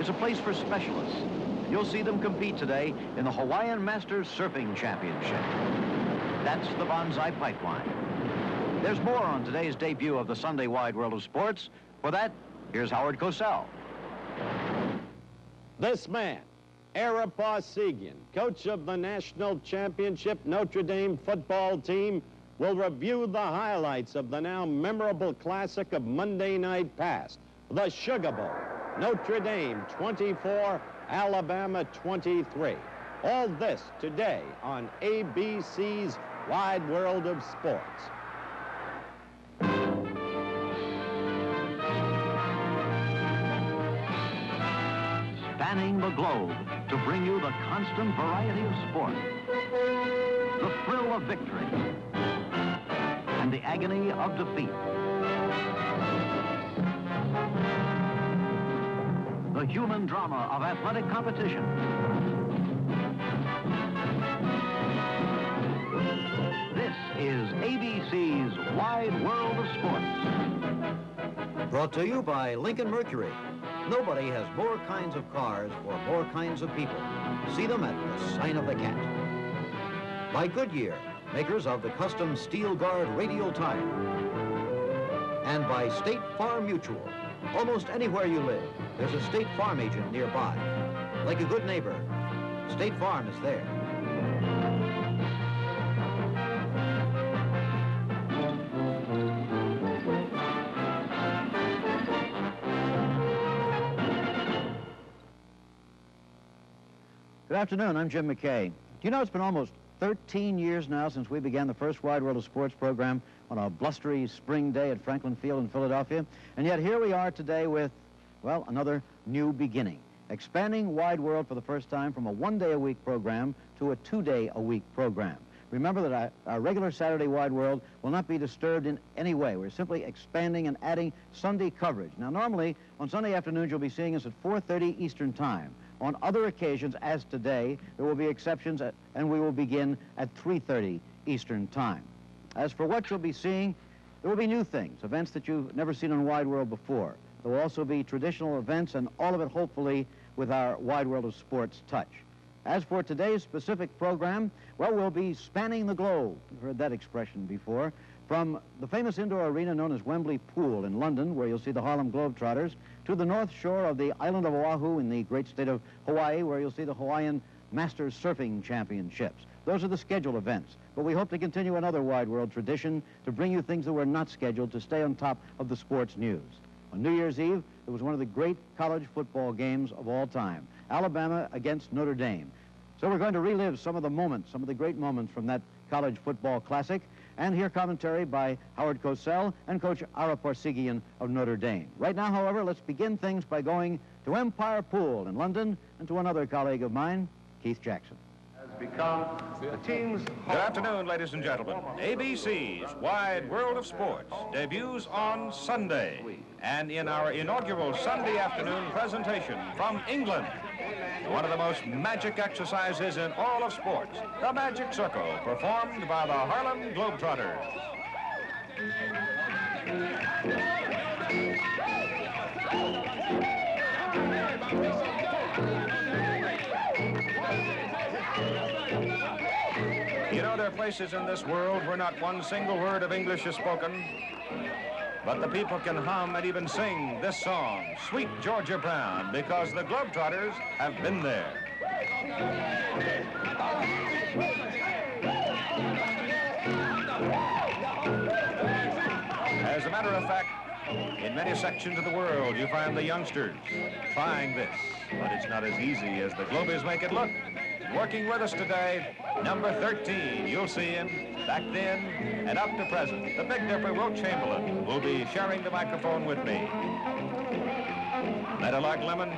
It's a place for specialists. You'll see them compete today in the Hawaiian Masters Surfing Championship. That's the Bonsai Pipeline. There's more on today's debut of the Sunday Wide World of Sports. For that, here's Howard Cosell. This man, Ara Parsegian, coach of the national championship Notre Dame football team, will review the highlights of the now memorable classic of Monday night past, the Sugar Bowl. Notre Dame 24, Alabama 23. All this today on ABC's Wide World of Sports. Spanning the globe to bring you the constant variety of sport, the thrill of victory, and the agony of defeat. The human drama of athletic competition. This is ABC's Wide World of Sports. Brought to you by Lincoln Mercury. Nobody has more kinds of cars or more kinds of people. See them at the sign of the cat. By Goodyear, makers of the custom Steel Guard radial tire. And by State Farm Mutual. Almost anywhere you live, there's a State Farm agent nearby. Like a good neighbor, State Farm is there. Good afternoon, I'm Jim McKay. Do you know it's been almost 13 years now since we began the first Wide World of Sports program on a blustery spring day at Franklin Field in Philadelphia? And yet here we are today with, well, another new beginning. Expanding Wide World for the first time from a one-day-a-week program to a two-day-a-week program. Remember that our regular Saturday Wide World will not be disturbed in any way. We're simply expanding and adding Sunday coverage. Now, normally, on Sunday afternoons, you'll be seeing us at 4:30 Eastern Time. On other occasions, as today, there will be exceptions, and we will begin at 3:30 Eastern Time. As for what you'll be seeing, there will be new things, events that you've never seen on Wide World before. There will also be traditional events, and all of it, hopefully, with our Wide World of Sports touch. As for today's specific program, well, we'll be spanning the globe. You've heard that expression before. From the famous indoor arena known as Wembley Pool in London, where you'll see the Harlem Globetrotters, to the north shore of the island of Oahu in the great state of Hawaii, where you'll see the Hawaiian Masters Surfing Championships. Those are the scheduled events. But we hope to continue another Wide World tradition to bring you things that were not scheduled to stay on top of the sports news. On New Year's Eve, it was one of the great college football games of all time, Alabama against Notre Dame. So we're going to relive some of the moments, some of the great moments from that college football classic, and hear commentary by Howard Cosell and Coach Ara Parsegian of Notre Dame. Right now, however, let's begin things by going to Empire Pool in London and to another colleague of mine, Keith Jackson. Become the team's Good afternoon, ladies and gentlemen. ABC's Wide World of Sports debuts on Sunday. And in our inaugural Sunday afternoon presentation from England, one of the most magic exercises in all of sports, the Magic Circle, performed by the Harlem Globetrotters. You know, there are places in this world where not one single word of English is spoken, but the people can hum and even sing this song, Sweet Georgia Brown, because the Globetrotters have been there. As a matter of fact, in many sections of the world, you find the youngsters trying this, but it's not as easy as the Globies make it look. Working with us today, number 13, you'll see him back then and up to present. The Big Dipper, Wilt Chamberlain, will be sharing the microphone with me. Meadowlark Lemon,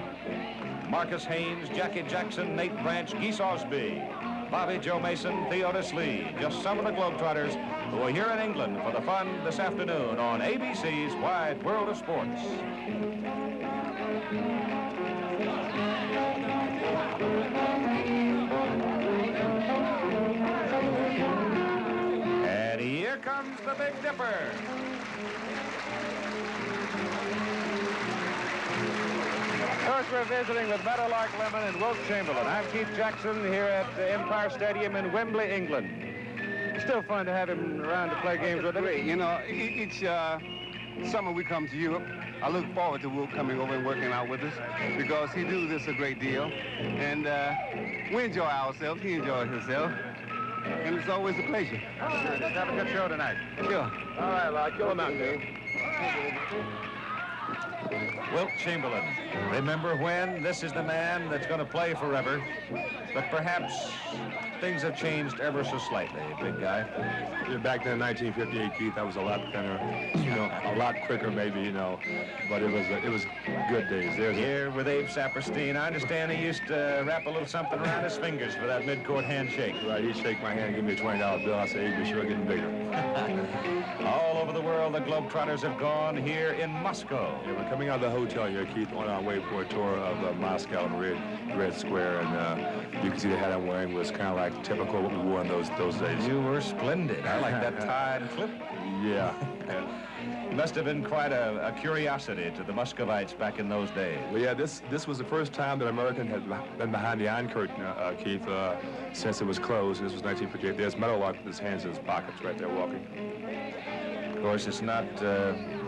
Marcus Haynes, Jackie Jackson, Nate Branch, Geese Osby, Bobby Joe Mason, Theodis Lee, just some of the Globetrotters who are here in England for the fun this afternoon on ABC's Wide World of Sports. And here comes the Big Dipper. First Back we're visiting with Meadowlark Lemon and Wilt Chamberlain. I'm Keith Jackson here at Empire Stadium in Wembley, England. Still fun to have him around to play games with him. Great. You know, each summer we come to Europe. I look forward to Wilt coming over and working out with us because he do this a great deal. And we enjoy ourselves. He enjoys himself. And it's always a pleasure. Sure, just have a good show tonight. Sure. All right, well, kill him out there. Wilt Chamberlain. Remember when? This is the man that's going to play forever. But perhaps things have changed ever so slightly, big guy. Yeah, back then in 1958, Keith, that was a lot thinner, you know, a lot quicker maybe, you know, but it was good days. Here with Abe Saperstein. I understand he used to wrap a little something around his fingers for that mid-court handshake. Right, he'd shake my hand, give me a $20 bill. I say, Abe, you're sure getting bigger. All over the world, the Globetrotters have gone here in Moscow. Yeah, we're coming out of the hotel here, Keith, on our way for a tour of Moscow and Red Square, and you can see the hat I'm wearing was kind of like typical what we wore in those days. You were splendid. I like that tie and clip. Yeah. Must have been quite a curiosity to the Muscovites back in those days. Well, yeah, this was the first time that an American had been behind the Iron Curtain, Keith, since it was closed. This was 1958. There's Meadowlark with his hands in his pockets right there walking. Of course, it's not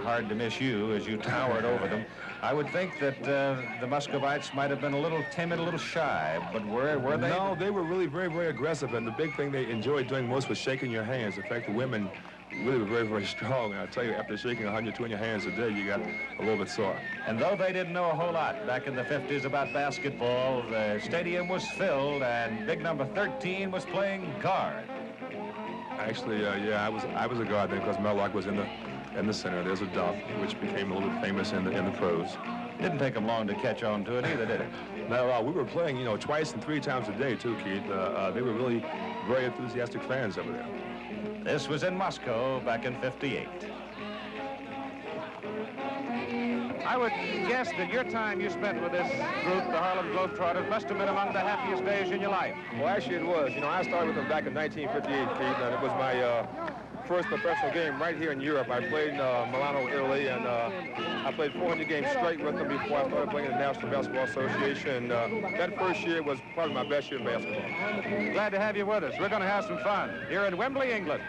hard to miss you as you towered over them. I would think that the Muscovites might have been a little timid, a little shy, but were they? No, they were really very, very aggressive, and the big thing they enjoyed doing most was shaking your hands. In fact, the women really were very, very strong, and I tell you, after shaking 120 hands a day, you got a little bit sore. And though they didn't know a whole lot back in the 50s about basketball, the stadium was filled, and big number 13 was playing guard. Actually, yeah, I was a guard then because Meadowlark was in the center. There's a Duff, which became a little bit famous in the pros. Didn't take them long to catch on to it either, did it? No, we were playing, you know, twice and 3 times a day too, Keith. They were really very enthusiastic fans over there. This was in Moscow back in '58. I would guess that your time you spent with this group, the Harlem Globetrotters, must have been among the happiest days in your life. Well, actually it was. You know, I started with them back in 1958, Keith, and it was my first professional game right here in Europe. I played in Milano, Italy, and I played 400 games straight with them before I started playing in the National Basketball Association. That first year was probably my best year in basketball. Glad to have you with us. We're going to have some fun here in Wembley, England.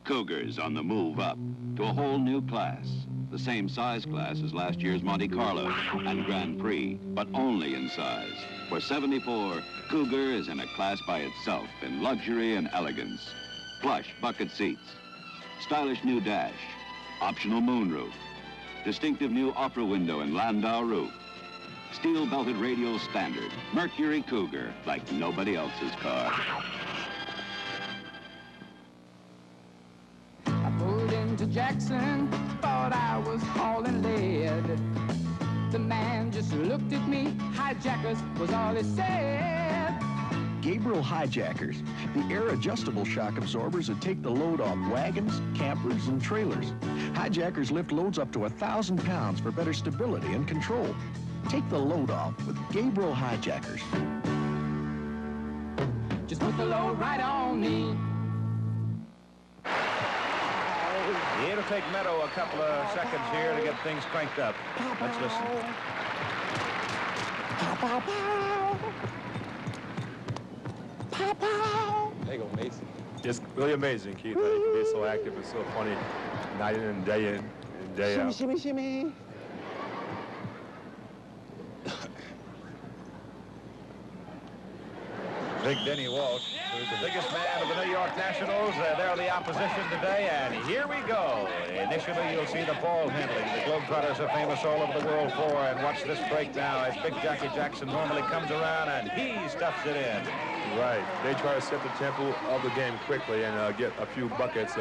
Cougars on the move up to a whole new class. The same size class as last year's Monte Carlo and Grand Prix, but only in size. For 74, Cougar is in a class by itself in luxury and elegance. Plush bucket seats, stylish new dash, optional moonroof, distinctive new opera window and landau roof, steel-belted radial standard, Mercury Cougar, like nobody else's car. I pulled into Jackson, thought I was hauling lead. The man just looked at me, hijackers was all he said. Gabriel Hijackers, the air-adjustable shock absorbers that take the load off wagons, campers, and trailers. Hijackers lift loads up to 1,000 pounds for better stability and control. Take the load off with Gabriel Hijackers. Just put the load right on me. It'll take Meadow a couple of seconds here to get things cranked up. Let's listen. There you go, Mason. It's really amazing, Keith, how he can be so active and so funny night in and day out. Shimmy, shimmy. Big Denny Walsh, who's the biggest man of the New York Nationals. They're the opposition today, and here we go. Initially, you'll see the ball handling. The Globetrotters are famous all over the world for, and watch this break now as Big Jackie Jackson normally comes around, and he stuffs it in. Right. They try to set the tempo of the game quickly and get a few buckets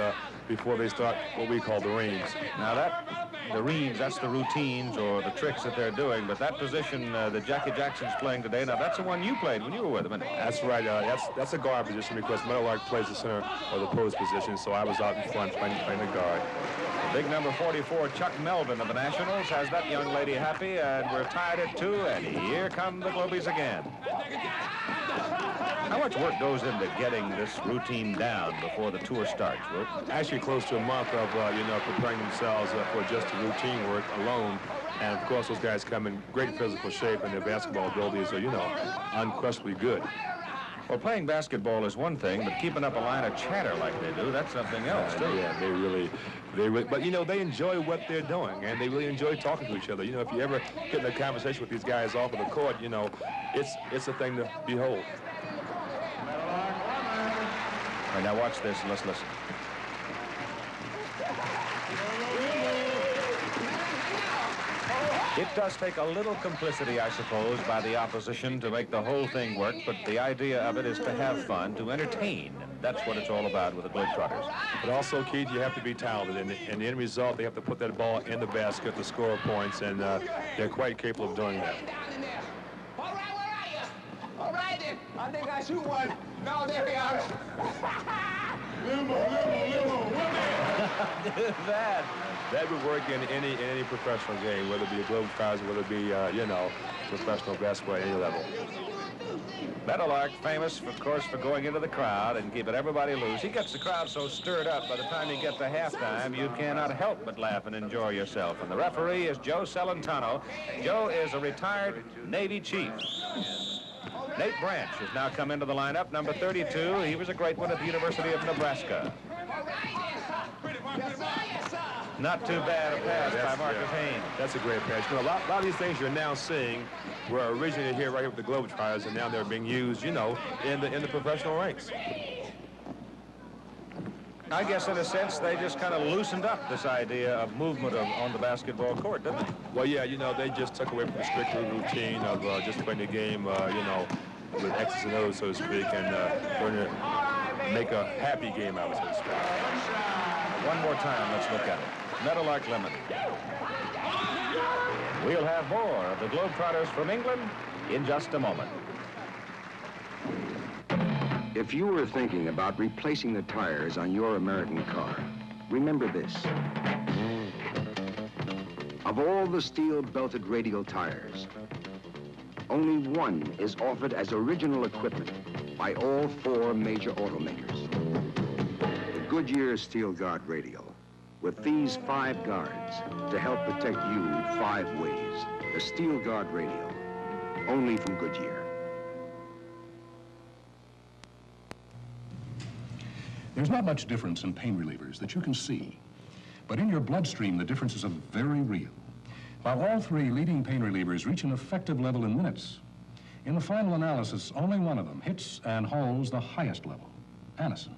before they start what we call the reams. Now the reams, that's the routines or the tricks that they're doing, but that position that Jackie Jackson's playing today, now that's the one you played when you were with him, isn't it? That's right. That's a guard position because Meadowlark plays the center or the post position, so I was out in front playing the guard. Big number 44, Chuck Melvin of the Nationals, has that young lady happy, and we're tied at 2, and here come the Globies again. How much work goes into getting this routine down before the tour starts, Wilt? Actually close to a month of, preparing themselves for just the routine work alone. And, of course, those guys come in great physical shape, and their basketball abilities are, unquestionably good. Well, playing basketball is one thing, but keeping up a line of chatter like they do, that's something else, too. Yeah, they really, but, they enjoy what they're doing, and they really enjoy talking to each other. If you ever get in a conversation with these guys off of the court, it's a thing to behold. All right, now watch this and let's listen. It does take a little complicity, I suppose, by the opposition to make the whole thing work, but the idea of it is to have fun, to entertain, and that's what it's all about with the Globetrotters. But also, Keith, you have to be talented, and in the end result, they have to put that ball in the basket to score points, and they're quite capable of doing that. All right, then. I think I shoot one. No, there we are. That would work in any professional game, whether it be a Globetrotters, whether it be, professional basketball at any level. Meadowlark, famous, of course, for going into the crowd and keeping everybody loose. He gets the crowd so stirred up by the time you get to halftime, you cannot help but laugh and enjoy yourself. And the referee is Joe Celentano. Joe is a retired Navy chief. Nate Branch has now come into the lineup, number 32. He was a great one at the University of Nebraska. Not too bad a pass by Marcus Haynes. That's a great pass. A lot of these things you're now seeing were originally here right here with the Globetrotters, and now they're being used, in the professional ranks. I guess, in a sense, they just kind of loosened up this idea of movement on the basketball court, didn't they? Well, yeah, they just took away from the strict routine of just playing the game, with X's and O's, so to speak, and going to make a happy game out of it, so to speak. One more time, let's look at it. Meadowlark Lemon. We'll have more of the Globetrotters from England in just a moment. If you were thinking about replacing the tires on your American car, remember this. Of all the steel-belted radial tires, only one is offered as original equipment by all 4 major automakers. The Goodyear Steel Guard Radial, with these 5 guards to help protect you 5 ways. The Steel Guard Radial, only from Goodyear. There's not much difference in pain relievers that you can see, but in your bloodstream, the differences are very real. While all 3 leading pain relievers reach an effective level in minutes, in the final analysis, only one of them hits and holds the highest level, Anacin.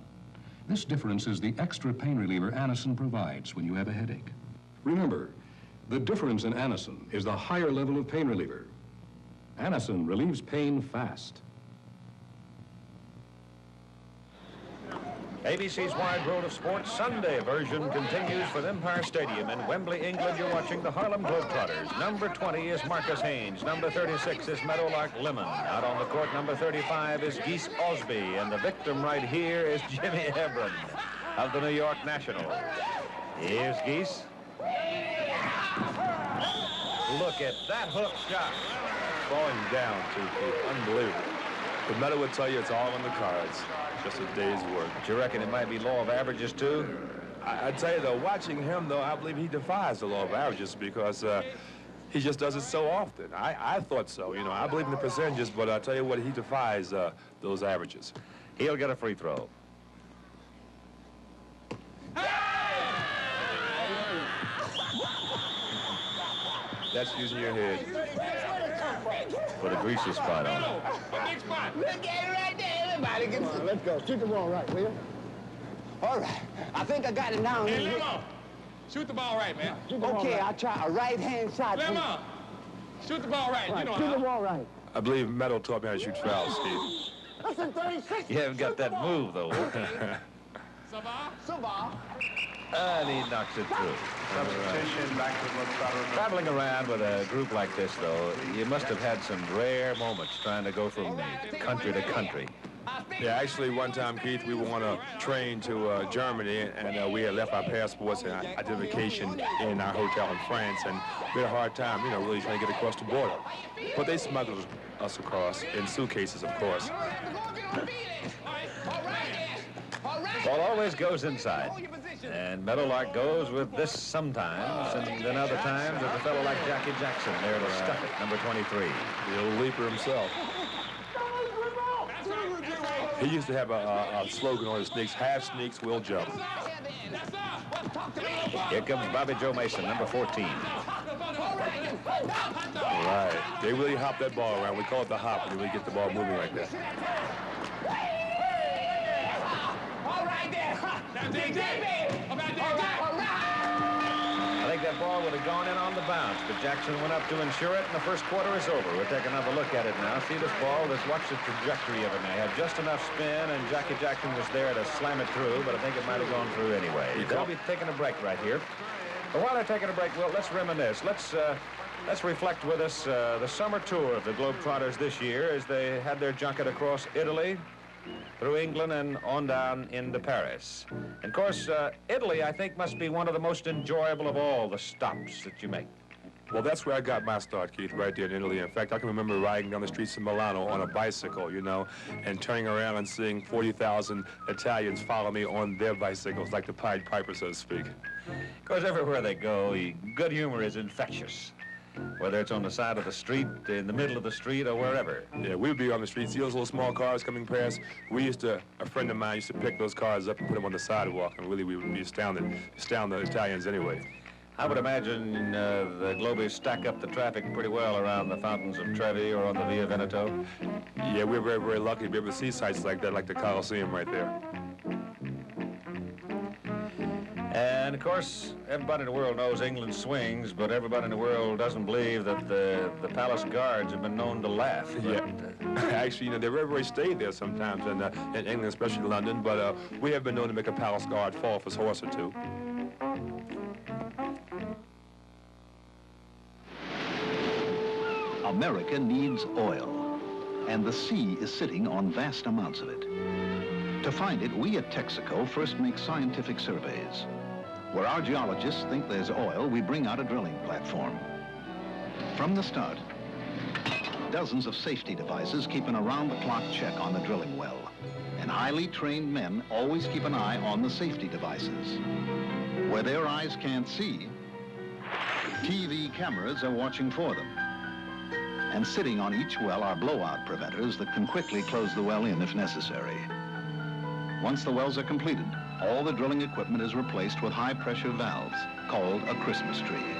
This difference is the extra pain reliever Anacin provides when you have a headache. Remember, the difference in Anacin is the higher level of pain reliever. Anacin relieves pain fast. ABC's Wide World of Sports Sunday version continues from Empire Stadium in Wembley, England. You're watching the Harlem Globetrotters. Number 20 is Marcus Haynes. Number 36 is Meadowlark Lemon. Out on the court, number 35 is Geese Osby. And the victim right here is Jimmy Hebron of the New York Nationals. Here's Geese. Look at that hook shot. Falling down, too, unbelievable. The Meadow would tell you it's all in the cards. Just a day's work. Do you reckon it might be law of averages, too? I'd tell you, though, watching him, though, I believe he defies the law of averages because he just does it so often. I thought so. I believe in the percentages, but I tell you what, he defies those averages. He'll get a free throw. That's using your head. Put a greasy spot on it. Look at it right there. Everybody can see. Let's go. Shoot the ball right, will you? All right. I think I got it now. Hey, Lemon. Shoot the ball right, man. Okay, I'll try a right-hand shot. Lemon. Shoot the ball right. You know Shoot the ball right. I believe Meadow taught me how to shoot fouls, Steve. Listen, 36. You haven't got that move, though. Sabah. And he knocks it through. Substitution back to Globetrotters. Traveling around with a group like this, though, you must have had some rare moments trying to go from country to country. Yeah, actually, one time, Keith, we were on a train to Germany, and we had left our passports and identification in our hotel in France, and we had a hard time, you know, really trying to get across the border. But they smuggled us across in suitcases, of course. Ball always goes inside. And Meadowlark goes with this sometimes, and then other times with a fellow like Jackie Jackson there to stuff it, number 23. The old leaper himself. He used to have a slogan on his sneaks, half sneaks will jump. Here comes Bobby Joe Mason, number 14. Right. They really hop that ball around. We call it the hop when we get the ball moving like that. I think that ball would have gone in on the bounce, but Jackson went up to ensure it, and the first quarter is over. We'll take another look at it now. See this ball? Let's watch the trajectory of it now. It had just enough spin, and Jackie Jackson was there to slam it through, but I think it might have gone through anyway. They'll be taking a break right here. But while they're taking a break, well, let's reminisce. Let's reflect with us the summer tour of the Globetrotters this year as they had their junket across Italy, through England and on down into Paris. And of course, Italy, I think, must be one of the most enjoyable of all the stops that you make. Well, that's where I got my start, Keith, right there in Italy. In fact, I can remember riding down the streets of Milano on a bicycle, you know, and turning around and seeing 40,000 Italians follow me on their bicycles, like the Pied Piper, so to speak. Of course, everywhere they go, good humor is infectious. Whether it's on the side of the street, in the middle of the street, or wherever. Yeah, we'd be on the street, see those little small cars coming past. A friend of mine used to pick those cars up and put them on the sidewalk, and really we would be astound the Italians anyway. I would imagine the Globies stack up the traffic pretty well around the fountains of Trevi or on the Via Veneto. Yeah, we're very, very lucky to be able to see sites like that, like the Coliseum right there. And, of course, everybody in the world knows England swings, but everybody in the world doesn't believe that the palace guards have been known to laugh. Yeah. Actually, you know, they very, very stayed there sometimes in England, especially London, but we have been known to make a palace guard fall off his horse or two. America needs oil, and the sea is sitting on vast amounts of it. To find it, we at Texaco first make scientific surveys. Where our geologists think there's oil, we bring out a drilling platform. From the start, dozens of safety devices keep an around-the-clock check on the drilling well, and highly trained men always keep an eye on the safety devices. Where their eyes can't see, TV cameras are watching for them. And sitting on each well are blowout preventers that can quickly close the well in if necessary. Once the wells are completed, all the drilling equipment is replaced with high-pressure valves called a Christmas tree.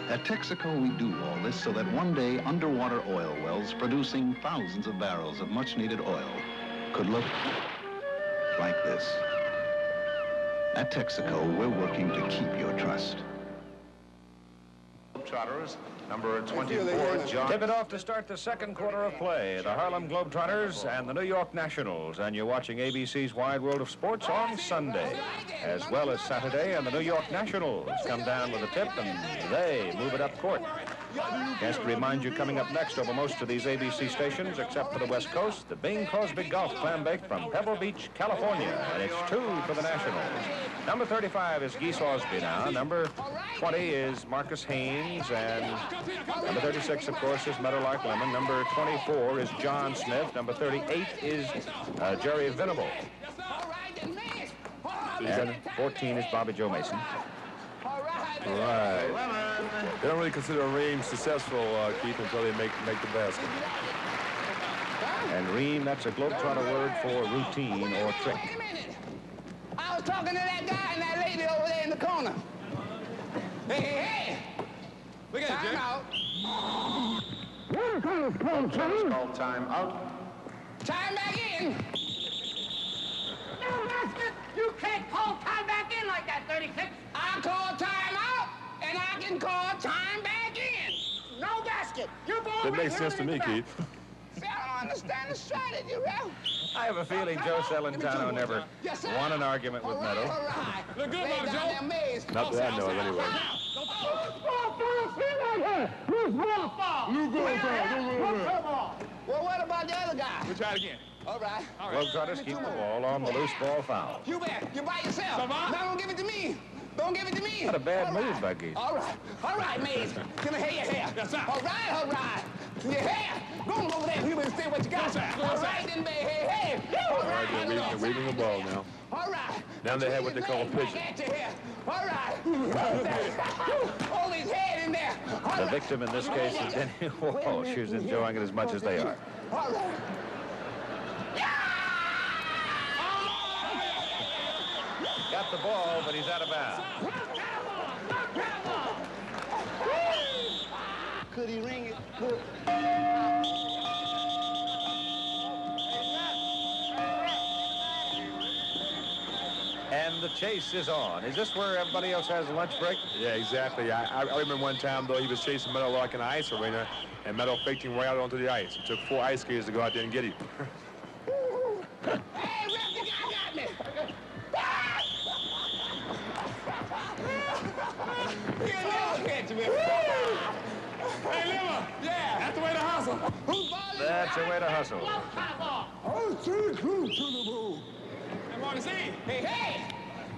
At Texaco, we do all this so that one day underwater oil wells producing thousands of barrels of much-needed oil could look like this. At Texaco, we're working to keep your trust. Globetrotters, number 24, John. Tip it off to start the second quarter of play. The Harlem Globetrotters and the New York Nationals. And you're watching ABC's Wide World of Sports on Sunday, as well as Saturday. And the New York Nationals come down with a tip, and they move it up court. Just to remind you, coming up next over most of these ABC stations, except for the West Coast, the Bing Crosby Golf Clam Bake from Pebble Beach, California. And it's 2 for the Nationals. Number 35 is Geese Osby now. Number 20 is Marcus Haynes. And number 36, of course, is Meadowlark Lemon. Number 24 is John Smith. Number 38 is Jerry Venable. And 14 is Bobby Joe Mason. Right. They don't really consider a ream successful, Keith, until they make the basket. And ream, that's a Globetrotter word for routine or trick. I was talking to that guy and that lady over there in the corner. Hey! Look at it, Jim. It's called time out. Time back in. No, Master, you can't call time back in like that, 36. I call time out, and I can call time back in. No basket. You're both That makes sense to me, Keith. See, I don't understand the strategy, Ralph. I have a feeling Joe Celentano never won an argument with Meadow. All right. Look good, Bob Joe. Not that I know of, anyway. Loose ball, fall. Well, what about the other guy? We'll try it again. All right. Globetrotters keep the ball on the loose ball foul. You bet. You're by yourself. Now don't give it to me. Don't give it to me. Not a bad move by Geese. All right, Mays. Give me your hair. Yes, sir. All right. Your hair. Go on over there. You better say what you got. All right, then, baby. Hey. All right. They're reading the ball now. All right. Now they have what they call a pigeon. All right. Hold his head in there. The victim in this case is Denny Walsh, who's enjoying it as much as they are. All right. Got the ball, but he's out of bounds. Could he ring it? And the chase is on. Is this where everybody else has a lunch break? Yeah, exactly. I remember one time, though, he was chasing Meadowlark in the ice arena, and Meadow faked him right out onto the ice. It took 4 ice skaters to go out there and get him. Hey, Rep, the guy got me. Hey, Liver. Yeah. That's the way to hustle. That's the way to hustle. Oh, true to the ball. I want to see. Hey.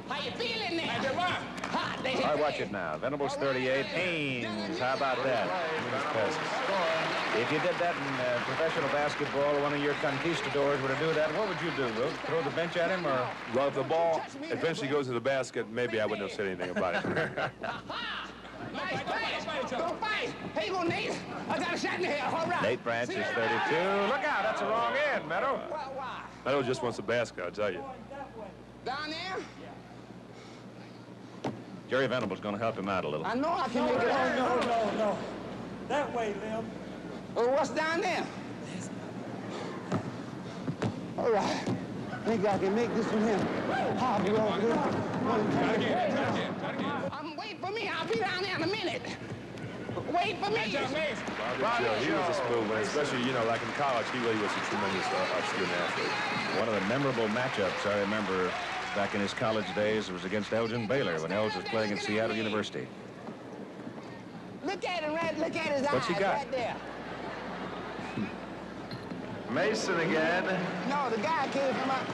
How you feeling there? Hey, what? Hot. They All right, watch it now. Venables 38, Haynes. How about that? If you did that in professional basketball, one of your conquistadors were to do that, what would you do, Will? Throw the bench at him, or? Well, if the ball eventually goes to the basket, maybe I wouldn't have said anything about it. Nice pass. Don't fight. Hey, go, Nate. I got a shot in the hair. All right. Nate Branch is 32. Look out, that's the wrong end, Meadow. Meadow just wants the basket, I'll tell you. Down there? Jerry Venables going to help him out a little. I know I can make it. No. That way, Lim. Oh, what's down there? All right. Think I can make this one here. I'm waiting for me. I'll be down there in a minute. Wait for me. He was a smooth one, especially, you know, like in college, he really was a tremendous student athlete. One of the memorable matchups I remember back in his college days was against Elgin Baylor when Els was playing at Seattle University. Look at him, Red. Look at his What's he eyes got? right there. Mason again. No, the guy came from out.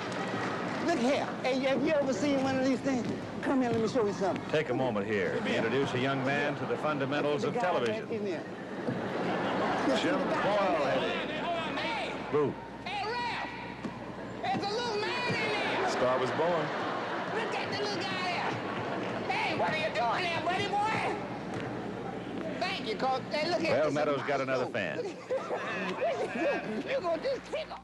Look here. Hey, have you ever seen one of these things? Come here, let me show you something. Take a moment here to introduce a young man to the fundamentals of television. Jim Boyle. Boo. Hey, Ralph. There's a little man in there. Star was born. Look at the little guy there. Hey, what are you doing there, buddy boy? Thank you, Coach. Hey, look at Well, this. Meadows got another fan. You're going to just tickle.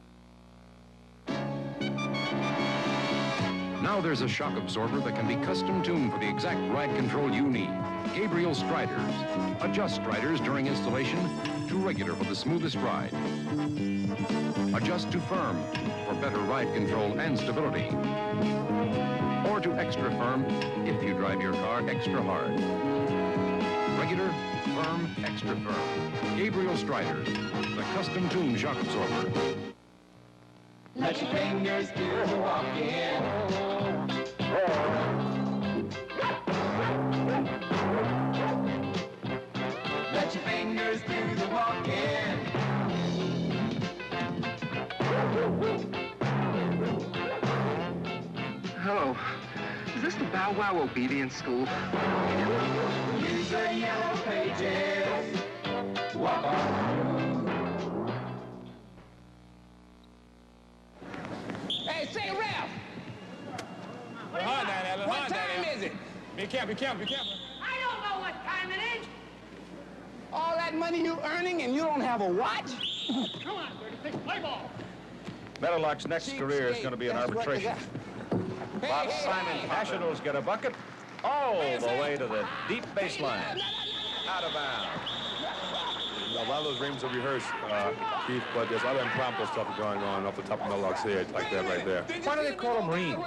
Now there's a shock absorber that can be custom tuned for the exact ride control you need. Gabriel Striders. Adjust striders during installation to regular for the smoothest ride. Adjust to firm for better ride control and stability. Or to extra firm if you drive your car extra hard. Regular, firm, extra firm. Gabriel Striders, the custom tuned shock absorber. Let your fingers do the walking. Let your fingers do the walking. Hello. Is this the Bow Wow Obedience School? Use the yellow pages. Walk on. Hey, say, Ralph. What time is it? Be careful. I don't know what time it is. All that money you're earning and you don't have a watch? Come on, 36, play ball. Meadowlark's next career is going to be in arbitration. Bob Simon Passionals get a bucket all the way to the deep baseline. Out of bounds. A lot of those reams are rehearsed, Keith, but there's a lot of impromptu stuff going on off the top of Meadowlark's head, like that right there. Why do they call them reams?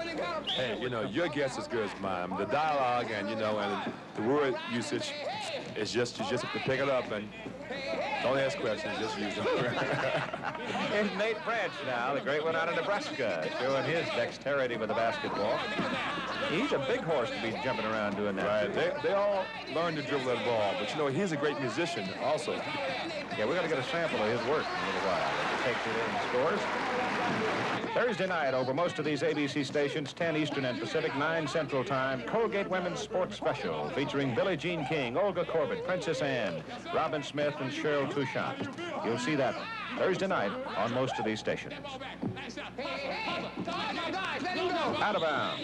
Hey, you know, your guess is as good as mine. The dialogue and, you know, and the word usage is just, you just have to pick it up and don't ask questions, just use them. Here's Nate Branch now, the great one out of Nebraska, showing his dexterity with the basketball. He's a big horse to be jumping around doing that. Right, they all learn to dribble that ball, but you know, he's a great musician also. Yeah, we're going to get a sample of his work in a little while. He takes it in scores. Thursday night over most of these ABC stations, 10 Eastern and Pacific, 9 Central Time, Colgate Women's Sports Special featuring Billie Jean King, Olga Corbett, Princess Anne, Robin Smith, and Cheryl Touchant. You'll see that Thursday night on most of these stations. Out of bounds.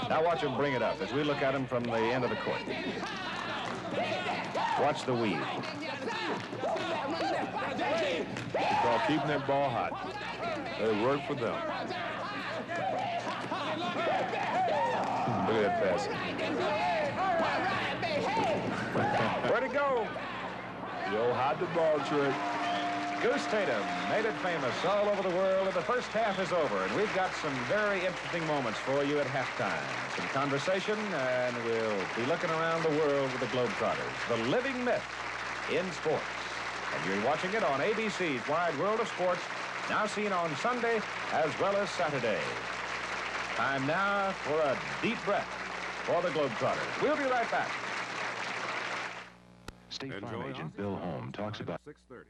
Now watch him bring it up as we look at him from the end of the court. Watch the weave. Well, keeping that ball hot. It worked for them. Look at that pass. Where'd it go? Yo, hide the ball trick. Goose Tatum made it famous all over the world, and the first half is over, and we've got some very interesting moments for you at halftime. Some conversation, and we'll be looking around the world with the Globetrotters, the living myth in sports. And you're watching it on ABC's Wide World of Sports, now seen on Sunday as well as Saturday. Time now for a deep breath for the Globetrotters. We'll be right back. State Farm agent Bill Holm talks about 6:30.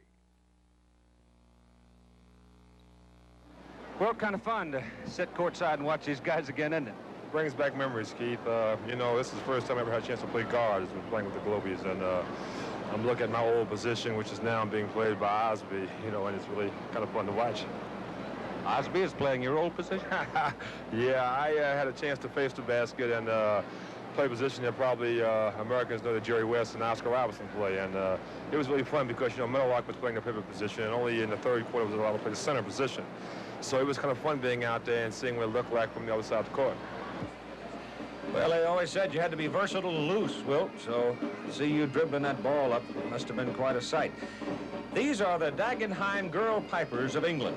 Well, kind of fun to sit courtside and watch these guys again, isn't it? Brings back memories, Keith. You know, this is the first time I ever had a chance to play guard. Has been playing with the Globies, and I'm looking at my old position, which is now being played by Osby, you know, and it's really kind of fun to watch. Osby is playing your old position? Yeah, I had a chance to face the basket and play a position that probably Americans know that Jerry West and Oscar Robertson play, and it was really fun because, you know, Meadowlark was playing the pivot position, and only in the third quarter was allowed to play the center position. So it was kind of fun being out there and seeing what it looked like from the other side of the court. Well, they always said you had to be versatile and loose, Wilt, so to see you dribbling that ball up must have been quite a sight. These are the Dagenham Girl Pipers of England,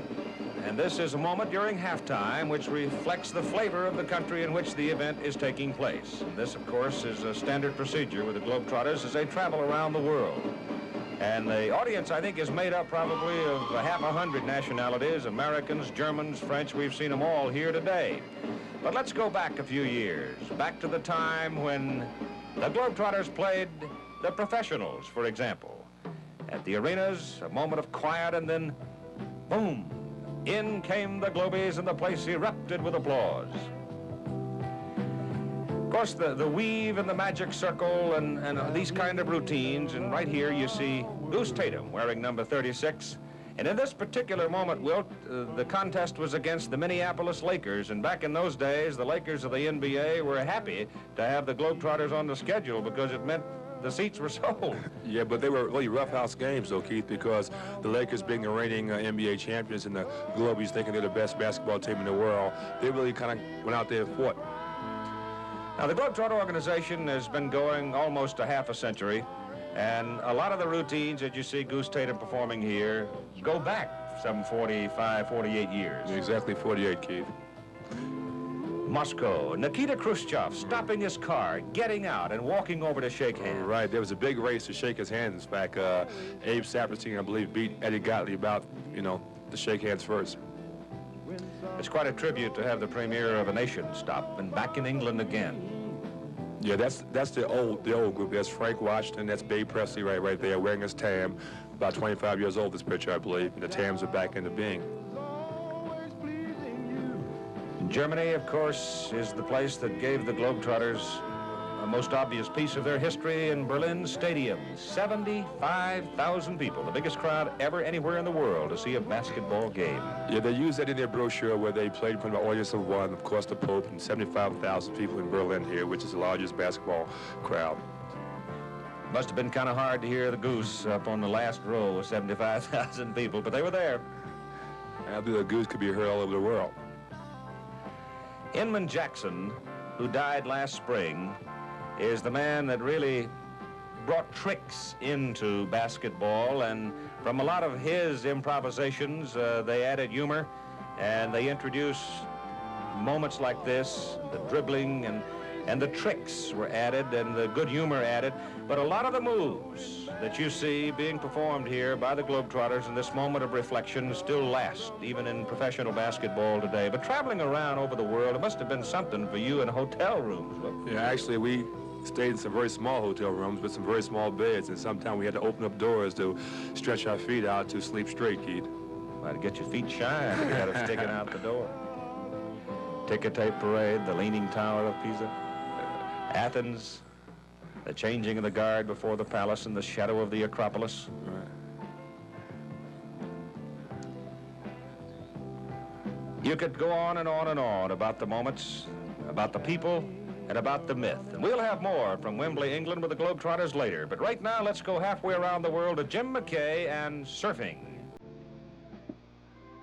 and this is a moment during halftime which reflects the flavor of the country in which the event is taking place. And this, of course, is a standard procedure with the Globetrotters as they travel around the world. And the audience, I think, is made up probably of half 100 nationalities, Americans, Germans, French. We've seen them all here today. But let's go back a few years, back to the time when the Globetrotters played the professionals, for example. At the arenas, a moment of quiet, and then, boom, in came the Globies, and the place erupted with applause. Of course, the weave and the magic circle and these kind of routines, and right here you see Goose Tatum wearing number 36. And in this particular moment, Wilt, the contest was against the Minneapolis Lakers, and back in those days, the Lakers of the NBA were happy to have the Globetrotters on the schedule because it meant the seats were sold. Yeah, but they were really roughhouse games, though, Keith, because the Lakers being the reigning NBA champions and the Globies thinking they're the best basketball team in the world, they really kind of went out there and fought. Now, the Globetrotter organization has been going almost a half a century, and a lot of the routines that you see Goose Tatum performing here go back some 45, 48 years. Exactly 48, Keith. Moscow, Nikita Khrushchev stopping his car, getting out, and walking over to shake hands. Right, there was a big race to shake his hands. In fact, Abe Saperstein, I believe, beat Eddie Gottlieb out, you know, to shake hands first. It's quite a tribute to have the premier of a nation stop, and back in England again. Yeah, that's the old group. That's Frank Washington, that's Babe Presley right there, wearing his tam. About 25 years old, this picture, I believe, and the tams are back into being. Germany, of course, is the place that gave the Globetrotters a most obvious piece of their history in Berlin Stadium. 75,000 people, the biggest crowd ever anywhere in the world to see a basketball game. Yeah, they used that in their brochure where they played in front of an audience of one, of course, the Pope, and 75,000 people in Berlin here, which is the largest basketball crowd. Must have been kind of hard to hear the Goose up on the last row with 75,000 people, but they were there. I believe the Goose could be heard all over the world. Inman Jackson, who died last spring, is the man that really brought tricks into basketball, and from a lot of his improvisations, they added humor, and they introduced moments like this, the dribbling and the tricks were added and the good humor added, but a lot of the moves that you see being performed here by the Globetrotters in this moment of reflection still last, even in professional basketball today. But traveling around over the world, it must have been something for you in hotel rooms. Yeah, actually, we stayed in some very small hotel rooms with some very small beds, and sometimes we had to open up doors to stretch our feet out to sleep straight, Keith. Well, to get your feet shine, you had them sticking out the door. Ticker tape parade, the Leaning Tower of Pisa, Athens, the changing of the guard before the palace in the shadow of the Acropolis. Right. You could go on and on and on about the moments, about the people, and about the myth. And we'll have more from Wembley, England with the Globetrotters later. But right now, let's go halfway around the world to Jim McKay and surfing.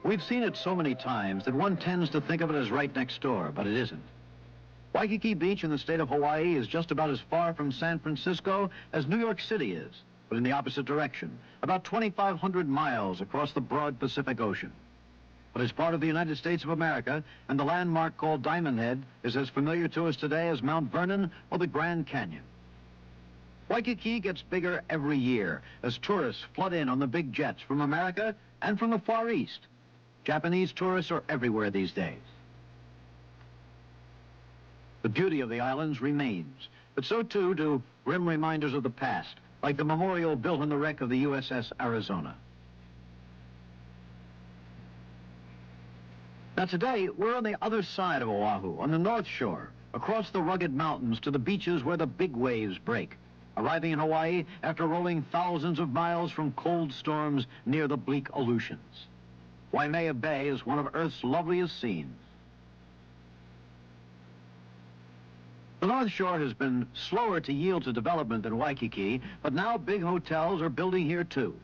We've seen it so many times that one tends to think of it as right next door, but it isn't. Waikiki Beach in the state of Hawaii is just about as far from San Francisco as New York City is, but in the opposite direction, about 2,500 miles across the broad Pacific Ocean. But it's part of the United States of America, and the landmark called Diamond Head is as familiar to us today as Mount Vernon or the Grand Canyon. Waikiki gets bigger every year as tourists flood in on the big jets from America and from the Far East. Japanese tourists are everywhere these days. The beauty of the islands remains, but so too do grim reminders of the past, like the memorial built on the wreck of the USS Arizona. Now today, we're on the other side of Oahu, on the North Shore, across the rugged mountains to the beaches where the big waves break, arriving in Hawaii after rolling thousands of miles from cold storms near the bleak Aleutians. Waimea Bay is one of Earth's loveliest scenes. The North Shore has been slower to yield to development than Waikiki, but now big hotels are building here too.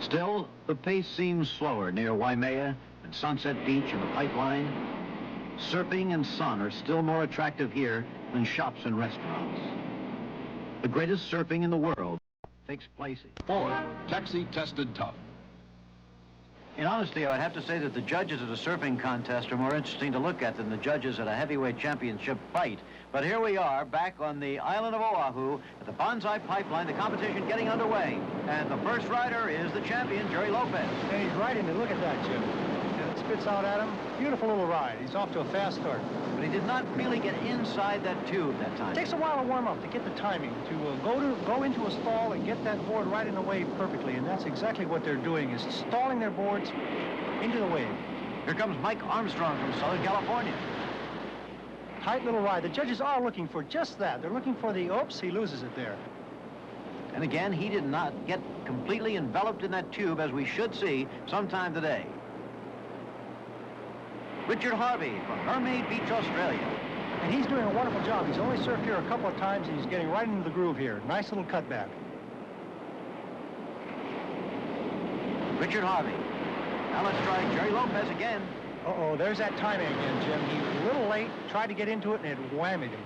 Still, the pace seems slower near Waimea and Sunset Beach and the Pipeline. Surfing and sun are still more attractive here than shops and restaurants. The greatest surfing in the world takes place here. Ford, taxi-tested tough. In honesty, I'd have to say that the judges at a surfing contest are more interesting to look at than the judges at a heavyweight championship fight. But here we are, back on the island of Oahu, at the Bonsai Pipeline, the competition getting underway. And the first rider is the champion, Jerry Lopez. And he's riding it. Look at that, Jim. And it spits out at him. Beautiful little ride. He's off to a fast start. But he did not really get inside that tube that time. It takes a while to warm up, to get the timing, to go into a stall and get that board right in the wave perfectly. And that's exactly what they're doing, is stalling their boards into the wave. Here comes Mike Armstrong from Southern California. Tight little ride. The judges are looking for just that. They're looking for the oops, he loses it there. And again, he did not get completely enveloped in that tube, as we should see sometime today. Richard Harvey from Mermaid Beach, Australia. And he's doing a wonderful job. He's only surfed here a couple of times, and he's getting right into the groove here. Nice little cutback. Richard Harvey. Now let's try Jerry Lopez again. Uh-oh, there's that timing again, Jim. He was a little late, tried to get into it, and it whammied him.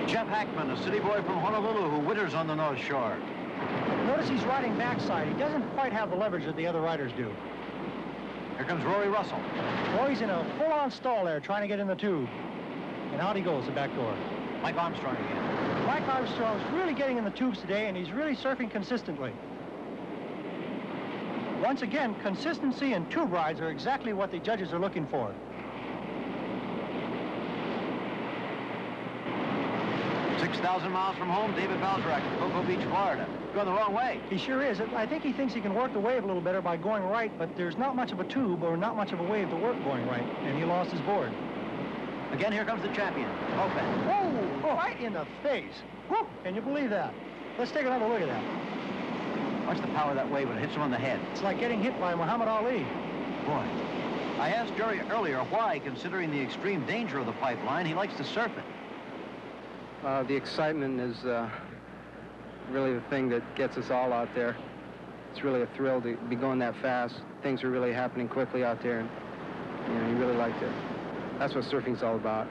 Jeff Hackman, a city boy from Honolulu who winters on the North Shore. Notice he's riding backside. He doesn't quite have the leverage that the other riders do. Here comes Rory Russell. Rory's in a full-on stall there, trying to get in the tube. And out he goes, the back door. Mike Armstrong again. Mike Armstrong's really getting in the tubes today, and he's really surfing consistently. Once again, consistency and tube rides are exactly what the judges are looking for. $6,000 miles from home, David Balzac from Cocoa Beach, Florida. Going the wrong way. He sure is. I think he thinks he can work the wave a little better by going right, but there's not much of a tube or not much of a wave to work going right, and he lost his board. Again, here comes the champion, Lopez. Whoa! Right in the face. Whoa! Can you believe that? Let's take another look at that. Watch the power of that wave when it hits him on the head. It's like getting hit by Muhammad Ali. Boy. I asked Jerry earlier why, considering the extreme danger of the pipeline, he likes to surf it. The excitement is really the thing that gets us all out there. It's really a thrill to be going that fast. Things are really happening quickly out there, and you really like to. That's what surfing's all about.